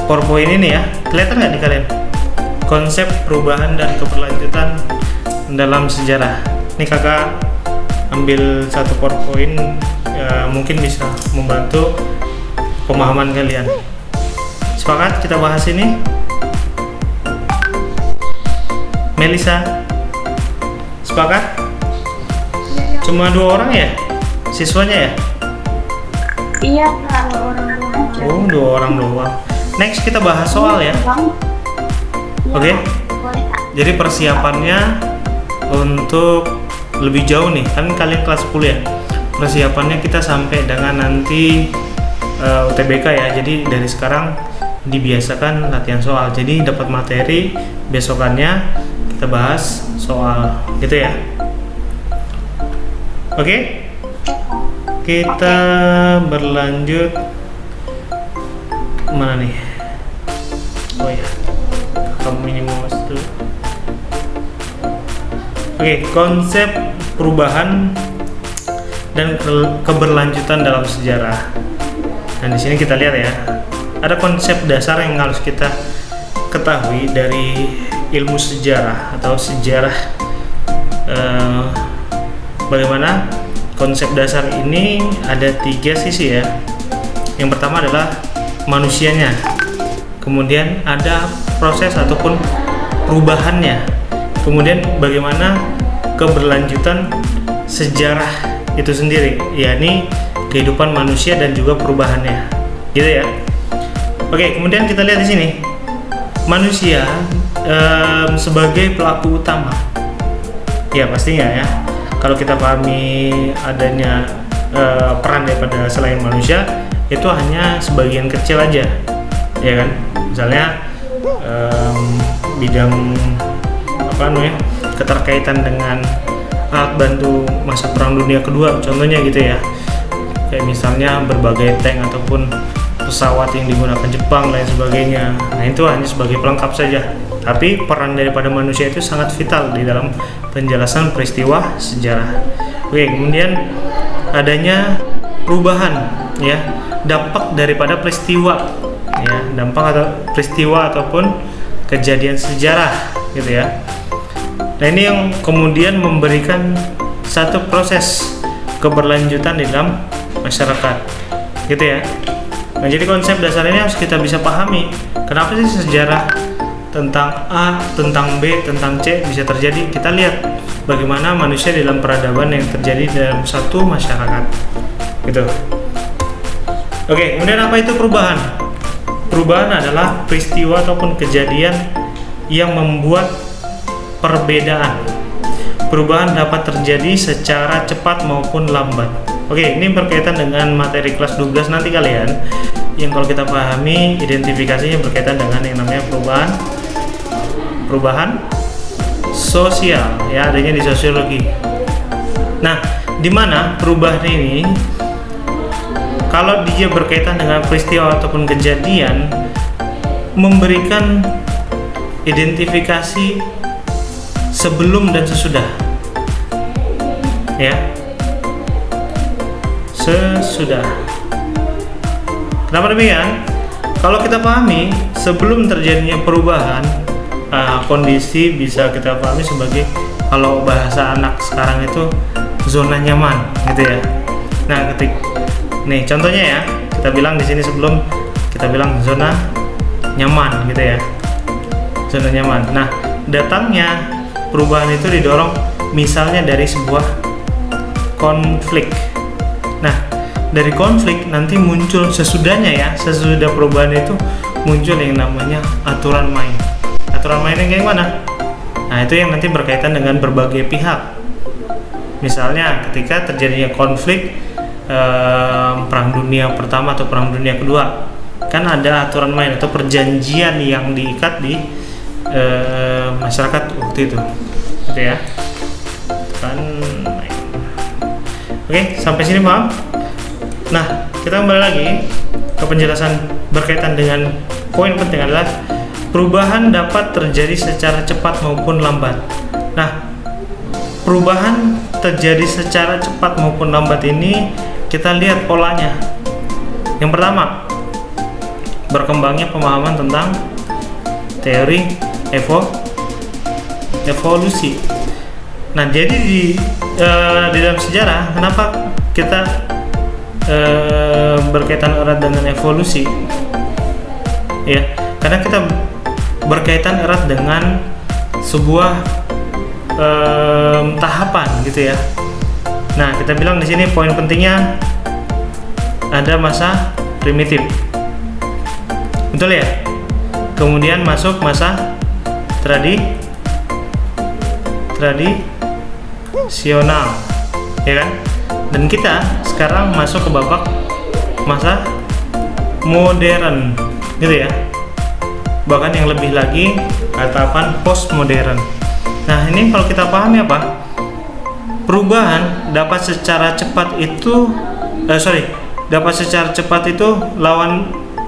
PowerPoint ini ya. Kelihatan nggak di kalian? Konsep perubahan dan keberlanjutan dalam sejarah. Ini kakak ambil satu PowerPoint, mungkin bisa membantu pemahaman kalian. Sepakat kita bahas ini? Melisa, sepakat? Cuma 2 orang ya siswanya ya? Iya Kak, 2 orang doang aja. Oh, 2 orang doang. Next kita bahas soal ya. Oke. Boleh Kak. Jadi persiapannya untuk lebih jauh nih, kan kalian kelas 10 ya. Persiapannya kita sampai dengan nanti UTBK ya. Jadi dari sekarang dibiasakan latihan soal. Jadi dapat materi, besokannya kita bahas soal gitu ya. Oke? Kita berlanjut mana nih? Oh ya, kamu minimalis dulu. Oke, konsep perubahan dan keberlanjutan dalam sejarah. Dan di sini kita lihat ya, ada konsep dasar yang harus kita ketahui dari ilmu sejarah atau sejarah. Bagaimana konsep dasar ini ada 3 sisi ya. Yang pertama adalah manusianya, kemudian ada proses ataupun perubahannya, kemudian bagaimana keberlanjutan sejarah itu sendiri, yakni kehidupan manusia dan juga perubahannya, gitu ya. Oke, kemudian kita lihat di sini manusia sebagai pelaku utama. Ya pastinya ya. Kalau kita pahami adanya peran daripada selain manusia, itu hanya sebagian kecil aja, ya kan? Misalnya bidang keterkaitan dengan alat bantu masa Perang Dunia Kedua, contohnya gitu ya. Kayak misalnya berbagai tank ataupun pesawat yang digunakan Jepang dan sebagainya. Nah itu hanya sebagai pelengkap saja. Tapi peran daripada manusia itu sangat vital di dalam penjelasan peristiwa sejarah. Oke, kemudian adanya perubahan ya, dampak daripada peristiwa ya, dampak atau peristiwa ataupun kejadian sejarah gitu ya. Nah ini yang kemudian memberikan satu proses keberlanjutan di dalam masyarakat gitu ya. Nah jadi konsep dasar ini harus kita bisa pahami. Kenapa sih sejarah tentang A, tentang B, tentang C bisa terjadi? Kita lihat bagaimana manusia dalam peradaban yang terjadi dalam satu masyarakat gitu. Oke, kemudian apa itu perubahan? Perubahan adalah peristiwa ataupun kejadian yang membuat perbedaan. Perubahan dapat terjadi secara cepat maupun lambat. Oke, ini berkaitan dengan materi kelas 12 nanti kalian, yang kalau kita pahami identifikasinya berkaitan dengan yang namanya perubahan sosial ya, adanya di sosiologi. Nah, di mana perubahan ini kalau dia berkaitan dengan peristiwa ataupun kejadian memberikan identifikasi sebelum dan sesudah ya, sesudah. Kenapa demikian? Kalau kita pahami sebelum terjadinya perubahan, kondisi bisa kita pahami sebagai, kalau bahasa anak sekarang itu zona nyaman gitu ya. Nah, nih contohnya ya, kita bilang di sini sebelum kita bilang zona nyaman gitu ya, zona nyaman. Nah, datangnya perubahan itu didorong misalnya dari sebuah konflik. Nah, dari konflik nanti muncul sesudahnya ya, sesudah perubahan itu muncul yang namanya aturan main. Aturan mainnya kayak mana? Nah itu yang nanti berkaitan dengan berbagai pihak. Misalnya ketika terjadinya konflik Perang Dunia Pertama atau Perang Dunia Kedua, kan ada aturan main atau perjanjian yang diikat di masyarakat waktu itu, gitu ya. Oke, sampai sini paham? Nah, kita kembali lagi ke penjelasan berkaitan dengan poin penting adalah perubahan dapat terjadi secara cepat maupun lambat. Nah, perubahan terjadi secara cepat maupun lambat ini kita lihat polanya. Yang pertama, berkembangnya pemahaman tentang teori evolusi. Nah, jadi di dalam sejarah kenapa kita berkaitan erat dengan evolusi? Ya, karena kita berkaitan erat dengan sebuah tahapan gitu ya. Nah, kita bilang di sini poin pentingnya ada masa primitif, betul ya. Kemudian masuk masa tradisional, ya kan. Dan kita sekarang masuk ke babak masa modern, gitu ya. Bahkan yang lebih lagi tahapan postmodern. Nah, ini kalau kita pahami apa? Perubahan dapat secara cepat itu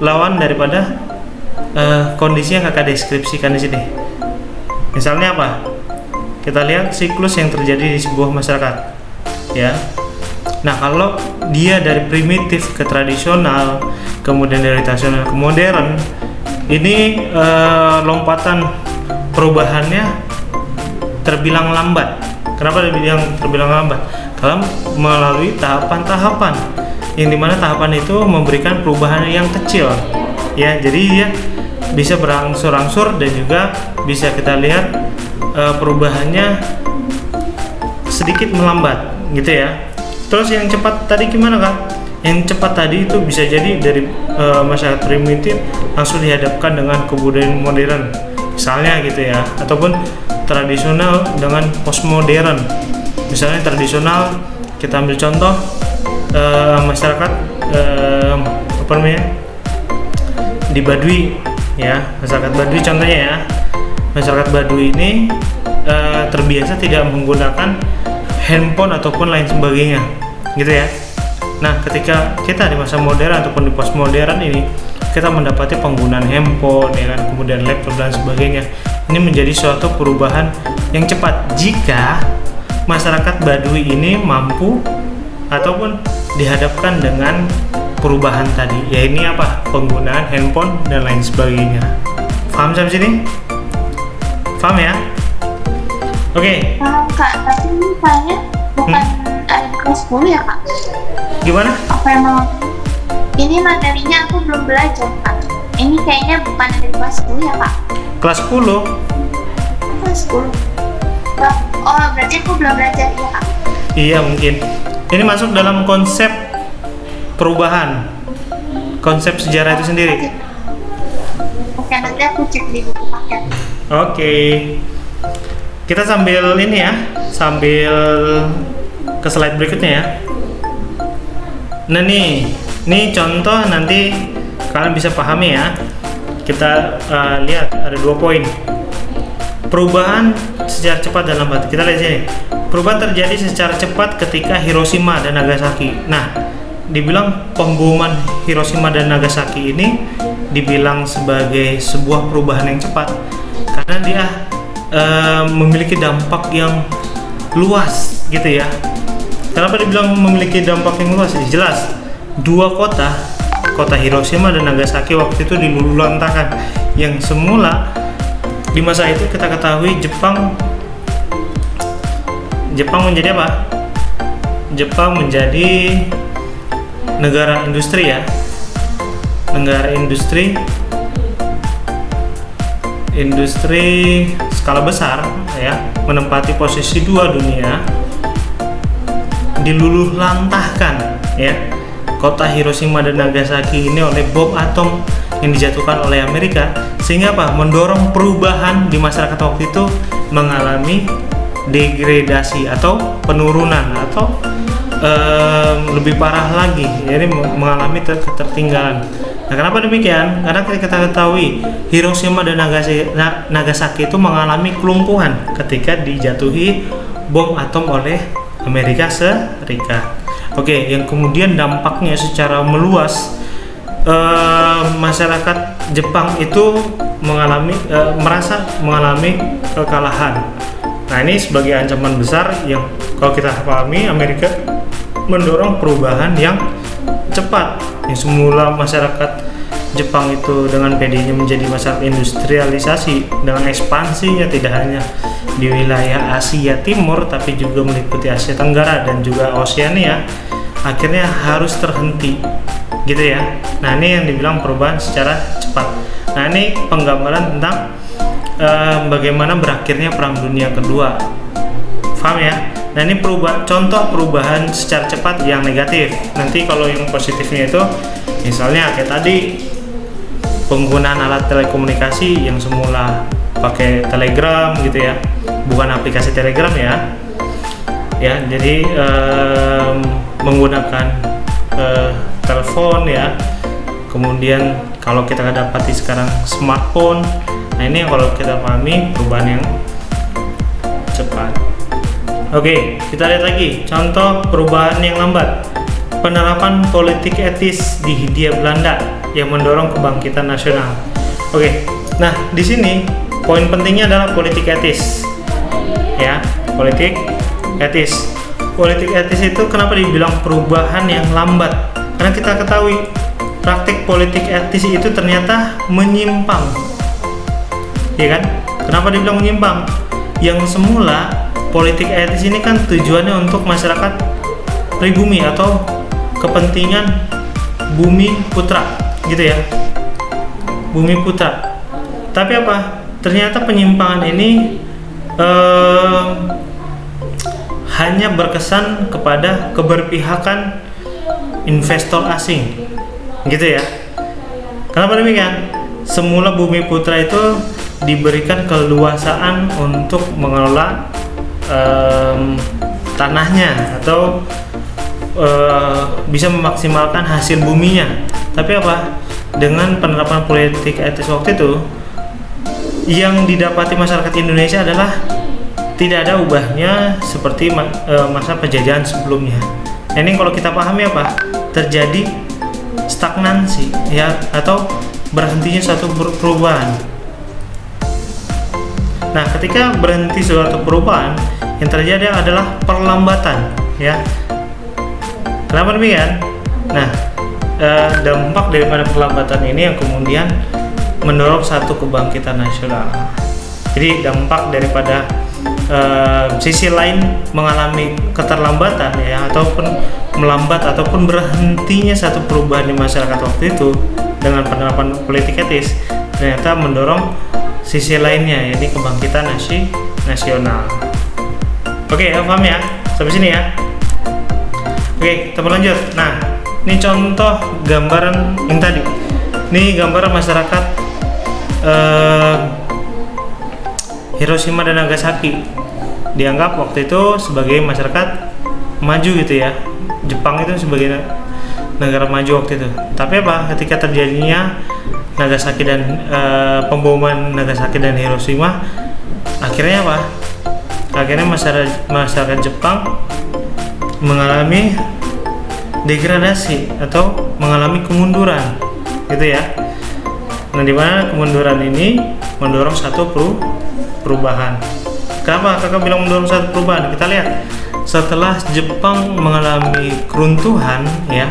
lawan daripada kondisi yang kakak deskripsikan di sini. Misalnya apa? Kita lihat siklus yang terjadi di sebuah masyarakat, ya. Nah, kalau dia dari primitif ke tradisional, kemudian dari tradisional ke modern, ini lompatan perubahannya terbilang lambat. Kenapa terbilang lambat? Kalau melalui tahapan-tahapan, yang dimana tahapan itu memberikan perubahan yang kecil, ya. Jadi dia bisa berangsur-angsur dan juga bisa kita lihat perubahannya sedikit melambat, gitu ya. Terus yang cepat tadi gimana, Kak? Yang cepat tadi itu bisa jadi dari masyarakat primitif langsung dihadapkan dengan kebudayaan modern, misalnya gitu ya, ataupun tradisional dengan postmodern. Misalnya tradisional, kita ambil contoh masyarakat apa namanya, di Baduy ya, masyarakat Baduy contohnya ya. Masyarakat Baduy ini terbiasa tidak menggunakan handphone ataupun lain sebagainya, gitu ya. Nah, ketika kita di masa modern ataupun di postmodern ini, kita mendapati penggunaan handphone, ya kan, kemudian laptop dan sebagainya. Ini menjadi suatu perubahan yang cepat jika masyarakat Baduy ini mampu ataupun dihadapkan dengan perubahan tadi. Ya, ini apa? Penggunaan handphone dan lain sebagainya. Paham sampai sini? Paham ya? Oke. Kak, tapi ini kayaknya bukan ada di kelas 10 ya, Kak? Gimana? Apa emang ini materinya aku belum belajar, Kak? Ini kayaknya bukan ada di kelas 10 ya, Kak? Kelas 10? Kelas 10. Oh, berarti aku belum belajar ya, Kak? Iya, mungkin. Ini masuk dalam konsep perubahan, konsep sejarah itu sendiri. Oke, nanti aku cek di buku paket. Oke. Kita sambil ini ya, sambil ke slide berikutnya ya. Nah nih contoh nanti kalian bisa pahami ya. Kita lihat ada 2 poin. Perubahan secara cepat dan lambat. Kita lihat sini. Perubahan terjadi secara cepat ketika Hiroshima dan Nagasaki. Nah, dibilang pemboman Hiroshima dan Nagasaki ini dibilang sebagai sebuah perubahan yang cepat karena dia memiliki dampak yang luas, gitu ya. Kenapa dibilang memiliki dampak yang luas? Jelas, 2 kota Hiroshima dan Nagasaki waktu itu diluluhlantahkan, yang semula di masa itu kita ketahui Jepang menjadi apa? Jepang menjadi negara industri ya, negara industri skala besar ya, menempati posisi 2 dunia, diluluhlantahkan ya kota Hiroshima dan Nagasaki ini oleh bom atom yang dijatuhkan oleh Amerika, sehingga apa? Mendorong perubahan di masyarakat waktu itu mengalami degradasi atau penurunan atau lebih parah lagi, jadi mengalami ketertinggalan. Nah, kenapa demikian? Karena kita ketahui Hiroshima dan Nagasaki itu mengalami kelumpuhan ketika dijatuhi bom atom oleh Amerika Serikat. Oke, yang kemudian dampaknya secara meluas, masyarakat Jepang itu merasa mengalami kekalahan. Nah, ini sebagai ancaman besar yang kalau kita pahami, Amerika mendorong perubahan yang cepat. Yang semula masyarakat Jepang itu dengan PD-nya menjadi masyarakat industrialisasi dengan ekspansinya tidak hanya di wilayah Asia Timur tapi juga meliputi Asia Tenggara dan juga Oseania, akhirnya harus terhenti, gitu ya. Nah, ini yang dibilang perubahan secara cepat. Nah, ini penggambaran tentang bagaimana berakhirnya Perang Dunia Kedua. Paham ya? Nah, ini contoh perubahan secara cepat yang negatif. Nanti kalau yang positifnya itu misalnya kayak tadi, penggunaan alat telekomunikasi yang semula pakai telegram gitu ya, bukan aplikasi telegram ya, jadi menggunakan telepon ya. Kemudian kalau kita dapati sekarang smartphone. Nah, ini kalau kita pahami perubahan yang cepat. Oke, kita lihat lagi contoh perubahan yang lambat. Penerapan politik etis di Hindia Belanda yang mendorong kebangkitan nasional. Oke, nah di sini poin pentingnya adalah politik etis, ya, politik etis. politik etis itu kenapa dibilang perubahan yang lambat? Karena kita ketahui praktik politik etis itu ternyata menyimpang, ya kan? Kenapa dibilang menyimpang? Yang semula politik etis ini kan tujuannya untuk masyarakat pribumi atau kepentingan bumi putra, gitu ya, bumi putra. Tapi apa? Ternyata penyimpangan ini hanya berkesan kepada keberpihakan investor asing, gitu ya. Kenapa demikian? Semula bumi putra itu diberikan keleluasaan untuk mengelola tanahnya atau bisa memaksimalkan hasil buminya. Tapi apa? Dengan penerapan politik etis waktu itu, yang didapati masyarakat Indonesia adalah tidak ada ubahnya seperti masa penjajahan sebelumnya. Ini kalau kita pahami apa? Terjadi stagnansi, ya, atau berhentinya suatu perubahan. Nah, ketika berhenti suatu perubahan, yang terjadi adalah perlambatan, ya. Kenapa demikian? Nah, dampak daripada perlambatan ini yang kemudian mendorong satu kebangkitan nasional. Jadi dampak daripada sisi lain mengalami keterlambatan, ya, ataupun melambat ataupun berhentinya satu perubahan di masyarakat waktu itu dengan penerapan politik etis, ternyata mendorong sisi lainnya, yaitu kebangkitan nasional. Oke, paham ya? Sampai sini ya. Oke, kita berlanjut. Nah, ini contoh gambaran yang tadi. Ini gambaran masyarakat Hiroshima dan Nagasaki. Dianggap waktu itu sebagai masyarakat maju, gitu ya. Jepang itu sebagai negara maju waktu itu. Tapi apa? Ketika terjadinya Nagasaki dan pemboman Nagasaki dan Hiroshima, akhirnya apa? Akhirnya masyarakat Jepang mengalami degradasi atau mengalami kemunduran, gitu ya. Nah, di mana kemunduran ini mendorong satu perubahan. Kenapa kakak bilang mendorong satu perubahan? Kita lihat setelah Jepang mengalami keruntuhan, ya,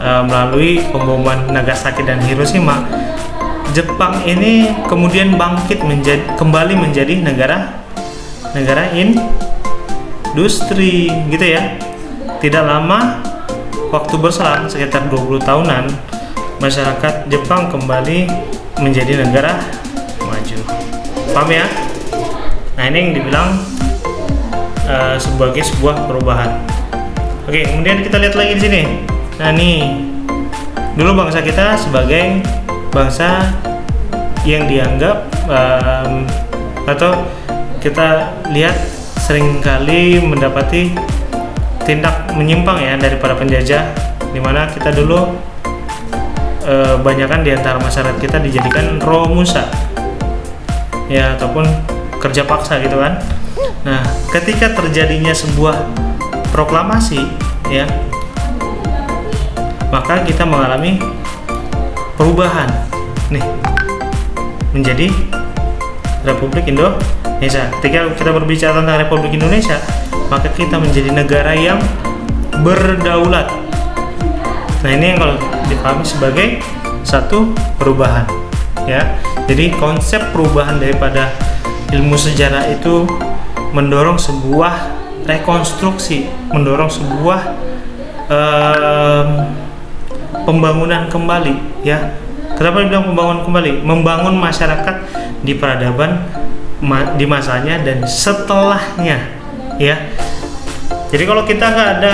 melalui pemboman Nagasaki dan Hiroshima, Jepang ini kemudian bangkit kembali menjadi negara industri, gitu ya. Tidak lama waktu berselang sekitar 20 tahunan, masyarakat Jepang kembali menjadi negara maju. Paham ya? Nah, ini yang dibilang sebagai sebuah perubahan. Oke, kemudian kita lihat lagi di sini. Nah, nih dulu bangsa kita sebagai bangsa yang dianggap atau kita lihat seringkali mendapati tindak menyimpang, ya, dari para penjajah, dimana kita dulu banyakan di antara masyarakat kita dijadikan romusa, ya, ataupun kerja paksa, gitu kan. Nah, ketika terjadinya sebuah proklamasi, ya, maka kita mengalami perubahan nih menjadi Republik Indonesia. Ketika kita berbicara tentang Republik Indonesia, maka kita menjadi negara yang berdaulat. Nah, ini yang kalau dipahami sebagai satu perubahan, ya. Jadi konsep perubahan daripada ilmu sejarah itu mendorong sebuah rekonstruksi, mendorong sebuah pembangunan kembali, ya. Kenapa dibilang pembangunan kembali? Membangun masyarakat di peradaban di masanya dan setelahnya, ya. Jadi kalau kita nggak ada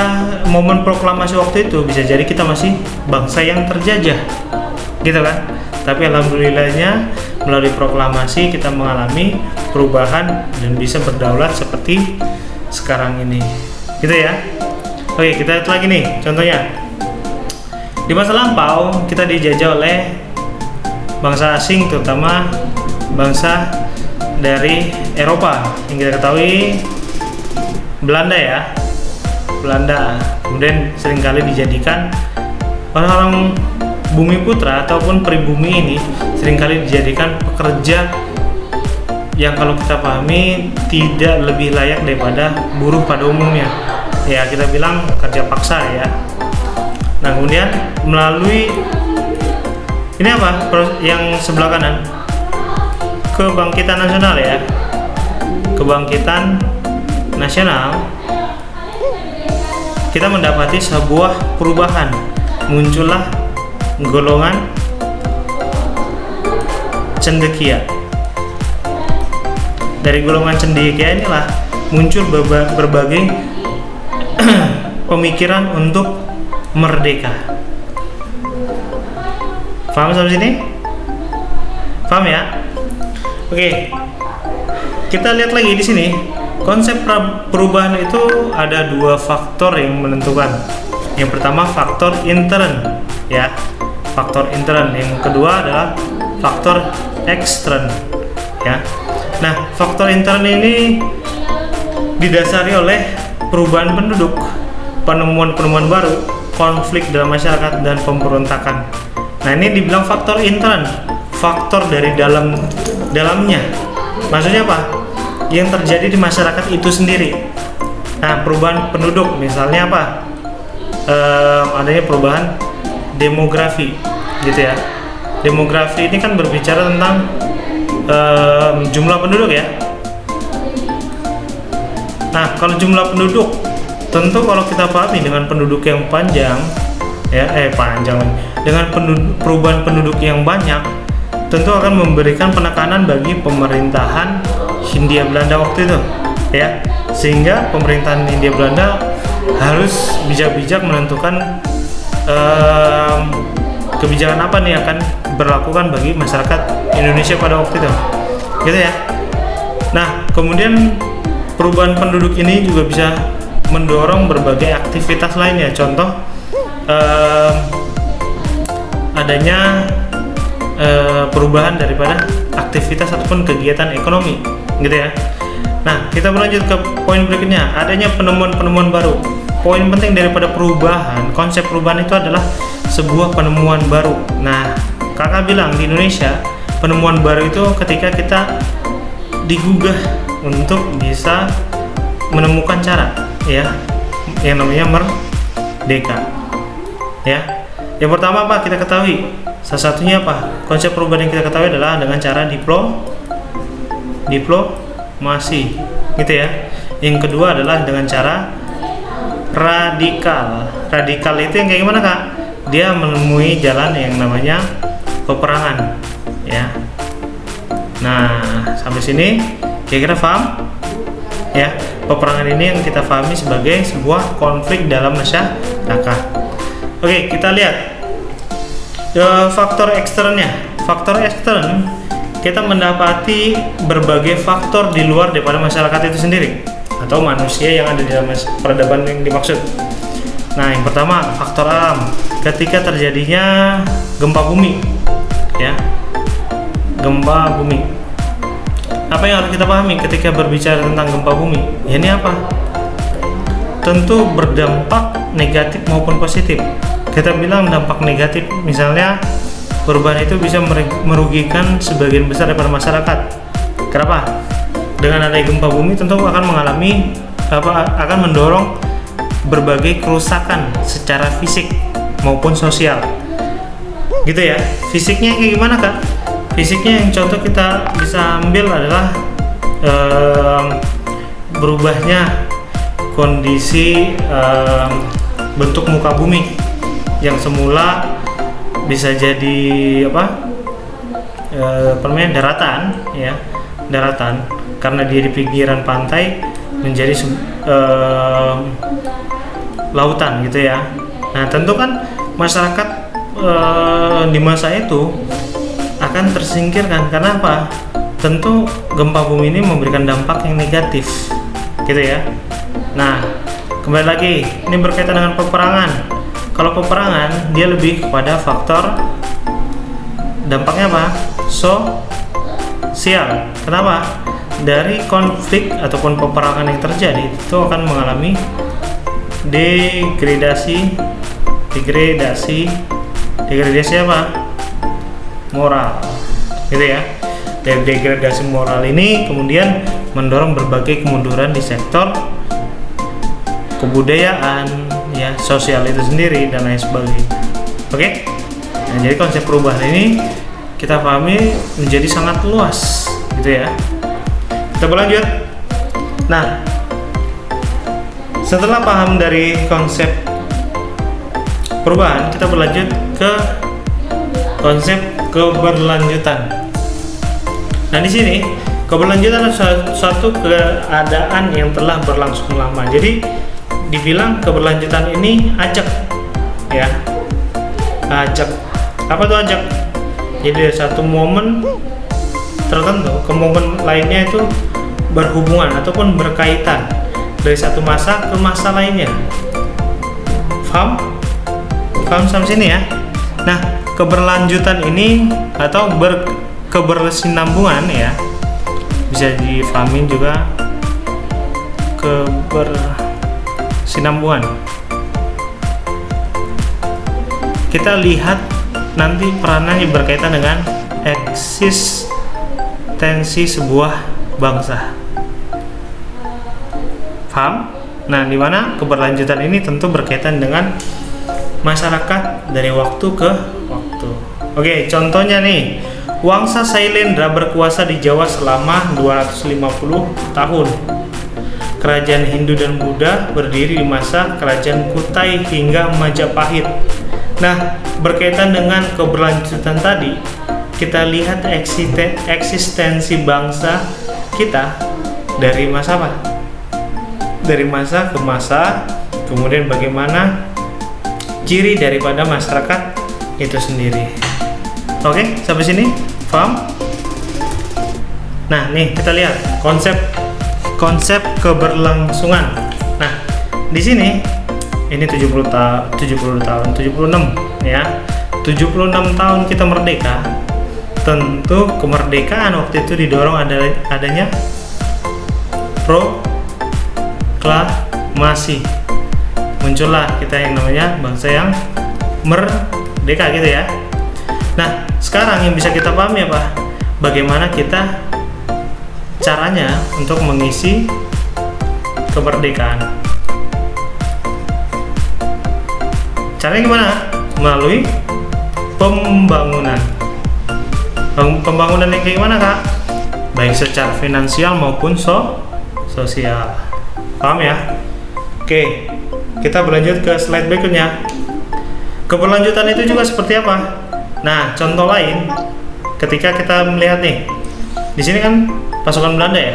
momen proklamasi waktu itu, bisa jadi kita masih bangsa yang terjajah, gitu kan. Tapi alhamdulillahnya melalui proklamasi kita mengalami perubahan dan bisa berdaulat seperti sekarang ini, gitu ya. Oke, kita lihat lagi nih contohnya. Di masa lampau kita dijajah oleh bangsa asing, terutama bangsa dari Eropa yang kita ketahui Belanda, ya. Belanda kemudian seringkali dijadikan orang-orang bumi putra ataupun pribumi ini seringkali dijadikan pekerja yang kalau kita pahami tidak lebih layak daripada buruh pada umumnya. ya kita bilang kerja paksa ya. Nah kemudian melalui ini apa yang sebelah kanan, kebangkitan nasional ya, kebangkitan nasional, kita mendapati sebuah perubahan, muncullah golongan cendekia. Dari golongan cendekia inilah muncul berbagai pemikiran untuk merdeka. Paham sampai sini? Paham ya? Oke. Kita lihat lagi di sini. Konsep perubahan itu ada dua faktor yang menentukan. Yang pertama faktor intern, ya, faktor intern. Yang kedua adalah faktor ekstern, ya. Nah, faktor intern ini didasari oleh perubahan penduduk, penemuan-penemuan baru, konflik dalam masyarakat, dan pemberontakan. Nah, ini dibilang faktor intern, faktor dari dalamnya. Maksudnya apa? Yang terjadi di masyarakat itu sendiri. Nah, perubahan penduduk, misalnya apa? Adanya perubahan demografi, gitu ya. Demografi ini kan berbicara tentang jumlah penduduk ya. Nah, kalau jumlah penduduk, tentu kalau kita pahami dengan penduduk yang panjang, ya, dengan perubahan penduduk yang banyak, tentu akan memberikan penekanan bagi pemerintahan Hindia Belanda waktu itu, ya, sehingga pemerintahan Hindia Belanda harus bijak-bijak menentukan kebijakan apa nih akan berlakukan bagi masyarakat Indonesia pada waktu itu, gitu ya. Nah, kemudian perubahan penduduk ini juga bisa mendorong berbagai aktivitas lainnya. Contoh adanya perubahan daripada aktivitas ataupun kegiatan ekonomi, gitu ya. Nah, kita berlanjut ke poin berikutnya, adanya penemuan-penemuan baru. Poin penting daripada perubahan, konsep perubahan itu adalah sebuah penemuan baru. Nah, kakak bilang di Indonesia penemuan baru itu ketika kita digugah untuk bisa menemukan cara, ya, yang namanya merdeka, ya. Yang pertama apa kita ketahui? Salah satunya apa? Konsep perubahan yang kita ketahui adalah dengan cara diplomasi, gitu ya. Yang kedua adalah dengan cara radikal. Radikal itu yang kayak gimana, Kak? Dia menemui jalan yang namanya peperangan, ya. Nah, sampai sini kira-kira paham? Ya, peperangan ini yang kita pahami sebagai sebuah konflik dalam masyarakat. Oke, kita lihat faktor eksternnya. Faktor ekstern, kita mendapati berbagai faktor di luar daripada masyarakat itu sendiri atau manusia yang ada di dalam peradaban yang dimaksud. Nah, yang pertama faktor alam. Ketika terjadinya gempa bumi, ya, gempa bumi. Apa yang harus kita pahami ketika berbicara tentang gempa bumi? Ya, ini apa? Tentu berdampak negatif maupun positif. Kita bilang dampak negatif, misalnya perubahan itu bisa merugikan sebagian besar daripada masyarakat. Kenapa? Dengan adanya gempa bumi tentu akan mengalami akan mendorong berbagai kerusakan secara fisik maupun sosial, gitu ya. Fisiknya kayak gimana, Kak? Fisiknya yang contoh kita bisa ambil adalah berubahnya kondisi bentuk muka bumi yang semula bisa jadi daratan, ya, daratan, karena dia di pinggiran pantai menjadi lautan, gitu ya. Nah, tentu kan masyarakat di masa itu akan tersingkirkan. Karena apa? Tentu gempa bumi ini memberikan dampak yang negatif, gitu ya. Nah, kembali lagi, ini berkaitan dengan peperangan. Kalau peperangan, dia lebih kepada faktor dampaknya apa? Sosial. Kenapa? Dari konflik ataupun peperangan yang terjadi itu akan mengalami degradasi apa? Moral, gitu ya. Dan degradasi moral ini kemudian mendorong berbagai kemunduran di sektor kebudayaan, ya, sosial itu sendiri dan lain sebagainya. Oke? Nah, jadi konsep perubahan ini kita pahami menjadi sangat luas, gitu ya. Kita berlanjut. Nah, setelah paham dari konsep perubahan, kita berlanjut ke konsep keberlanjutan. Nah, di sini keberlanjutan adalah suatu keadaan yang telah berlangsung lama. Jadi dibilang keberlanjutan ini ajak, ya, ajak. Apa tuh ajak? Jadi dari satu momen tertentu ke momen lainnya itu berhubungan ataupun berkaitan dari satu masa ke masa lainnya. Paham? Paham sampai sini ya? Nah, keberlanjutan ini atau kebersinambungan, ya, bisa difahami juga kebersinambungan. Kita lihat nanti peranannya berkaitan dengan eksistensi sebuah bangsa. Paham? Nah, di mana keberlanjutan ini tentu berkaitan dengan masyarakat dari waktu ke waktu. Oke, contohnya nih, Wangsa Sailendra berkuasa di Jawa selama 250 tahun. Kerajaan Hindu dan Buddha berdiri di masa Kerajaan Kutai hingga Majapahit. Nah, berkaitan dengan keberlanjutan tadi, kita lihat eksistensi bangsa kita dari masa apa? Dari masa ke masa, kemudian bagaimana ciri daripada masyarakat itu sendiri. Oke, sampai sini paham? Nah, nih kita lihat konsep keberlangsungan. Nah, di sini ini 76 ya. 76 tahun kita merdeka. Tentu kemerdekaan waktu itu didorong adanya proklamasi. Muncullah kita yang namanya bangsa yang merdeka, gitu ya. Nah, sekarang yang bisa kita pahami apa? Bagaimana kita caranya untuk mengisi kemerdekaan. Caranya gimana? Melalui pembangunan. Pembangunan yang kayak gimana, Kak? Baik secara finansial maupun sosial. Paham ya? Oke, kita berlanjut ke slide berikutnya. Keberlanjutan itu juga seperti apa? Nah, contoh lain, ketika kita melihat nih, di sini kan pasukan Belanda ya.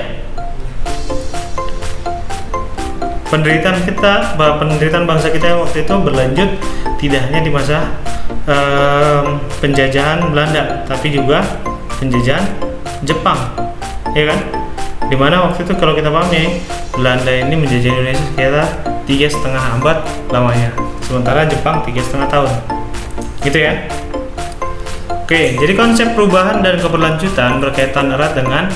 Penderitaan bangsa kita waktu itu berlanjut tidak hanya di masa penjajahan Belanda, tapi juga penjajahan Jepang, ya kan? Dimana waktu itu kalau kita pahami, Belanda ini menjajah Indonesia sekitar 3,5 abad lamanya, sementara Jepang 3,5 tahun, gitu ya. Oke, jadi konsep perubahan dan keberlanjutan berkaitan erat dengan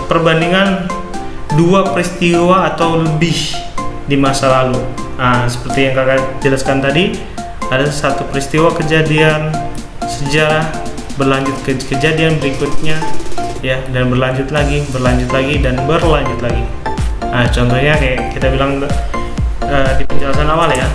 perbandingan dua peristiwa atau lebih di masa lalu. Nah, seperti yang kakak jelaskan tadi, ada satu peristiwa kejadian sejarah berlanjut ke kejadian berikutnya, ya, dan berlanjut lagi dan berlanjut lagi. Nah, contohnya kayak kita bilang di penjelasan awal ya.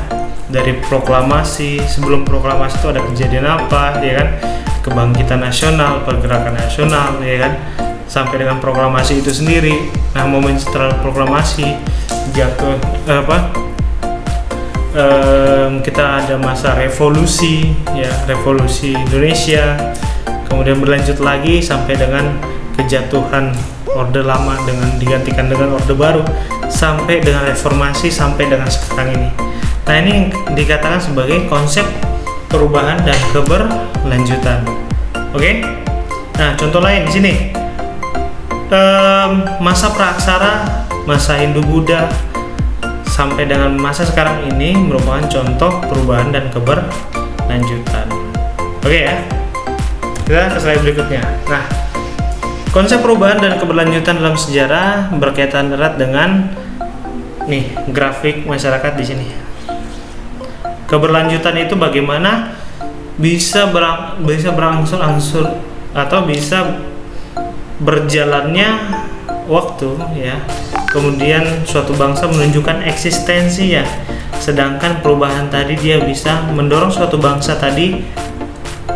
Dari proklamasi, sebelum proklamasi itu ada kejadian apa, ya kan? Kebangkitan nasional, pergerakan nasional, ya kan? Sampai dengan proklamasi itu sendiri. Nah, momen setelah proklamasi jatuh kita ada masa revolusi, ya, revolusi Indonesia. Kemudian berlanjut lagi sampai dengan kejatuhan Orde Lama dengan digantikan dengan Orde Baru, sampai dengan reformasi sampai dengan sekarang ini. Nah, ini dikatakan sebagai konsep perubahan dan keberlanjutan. Oke? Nah, contoh lain di sini. Masa Praksara, masa Hindu-Buddha sampai dengan masa sekarang ini merupakan contoh perubahan dan keberlanjutan. Oke ya? Kita ke slide berikutnya. Nah, konsep perubahan dan keberlanjutan dalam sejarah berkaitan erat dengan nih grafik masyarakat di sini. Keberlanjutan itu bagaimana bisa berangsur-angsur atau bisa berjalannya waktu, ya, kemudian suatu bangsa menunjukkan eksistensi ya. Sedangkan perubahan tadi dia bisa mendorong suatu bangsa tadi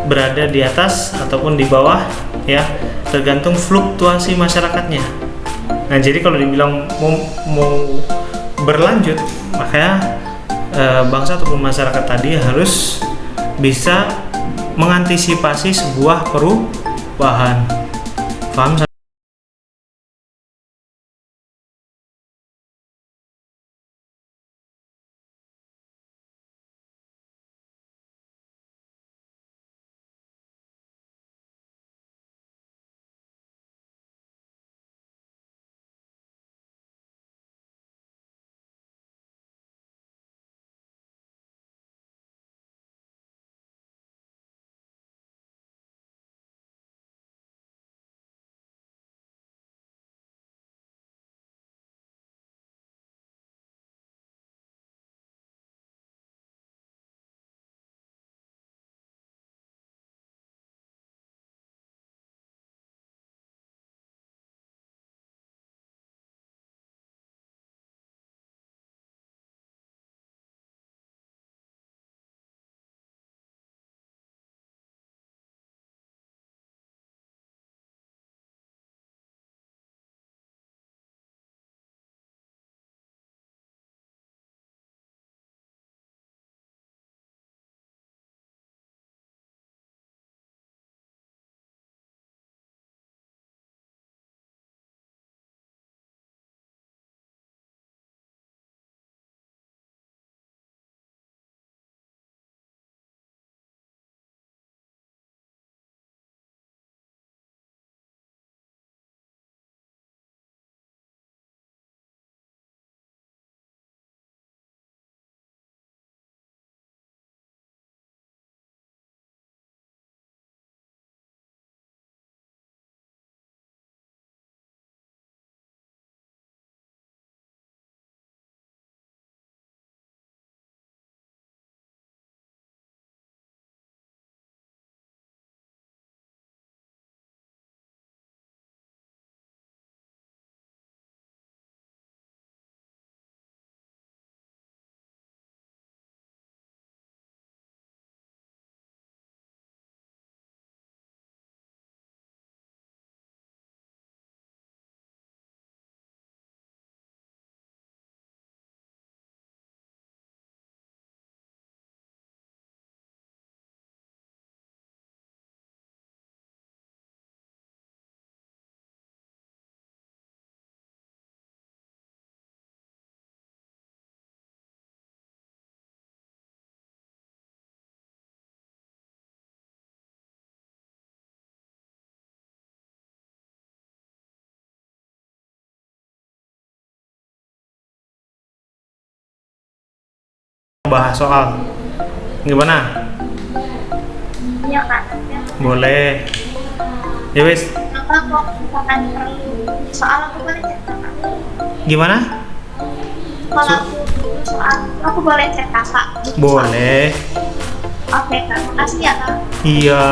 berada di atas ataupun di bawah ya, tergantung fluktuasi masyarakatnya. Nah, jadi kalau dibilang mau berlanjut, makanya bangsa ataupun masyarakat tadi harus bisa mengantisipasi sebuah perubahan. Paham? Bahas soal gimana? Iya Kak. Boleh. Ya wis. Apa kok misalkan perlu soal aku boleh cerita Kak? Gimana? Kalau aku butuh soal aku boleh cerita Kak? Boleh. Oke Kak, makasih ya Kak. Iya.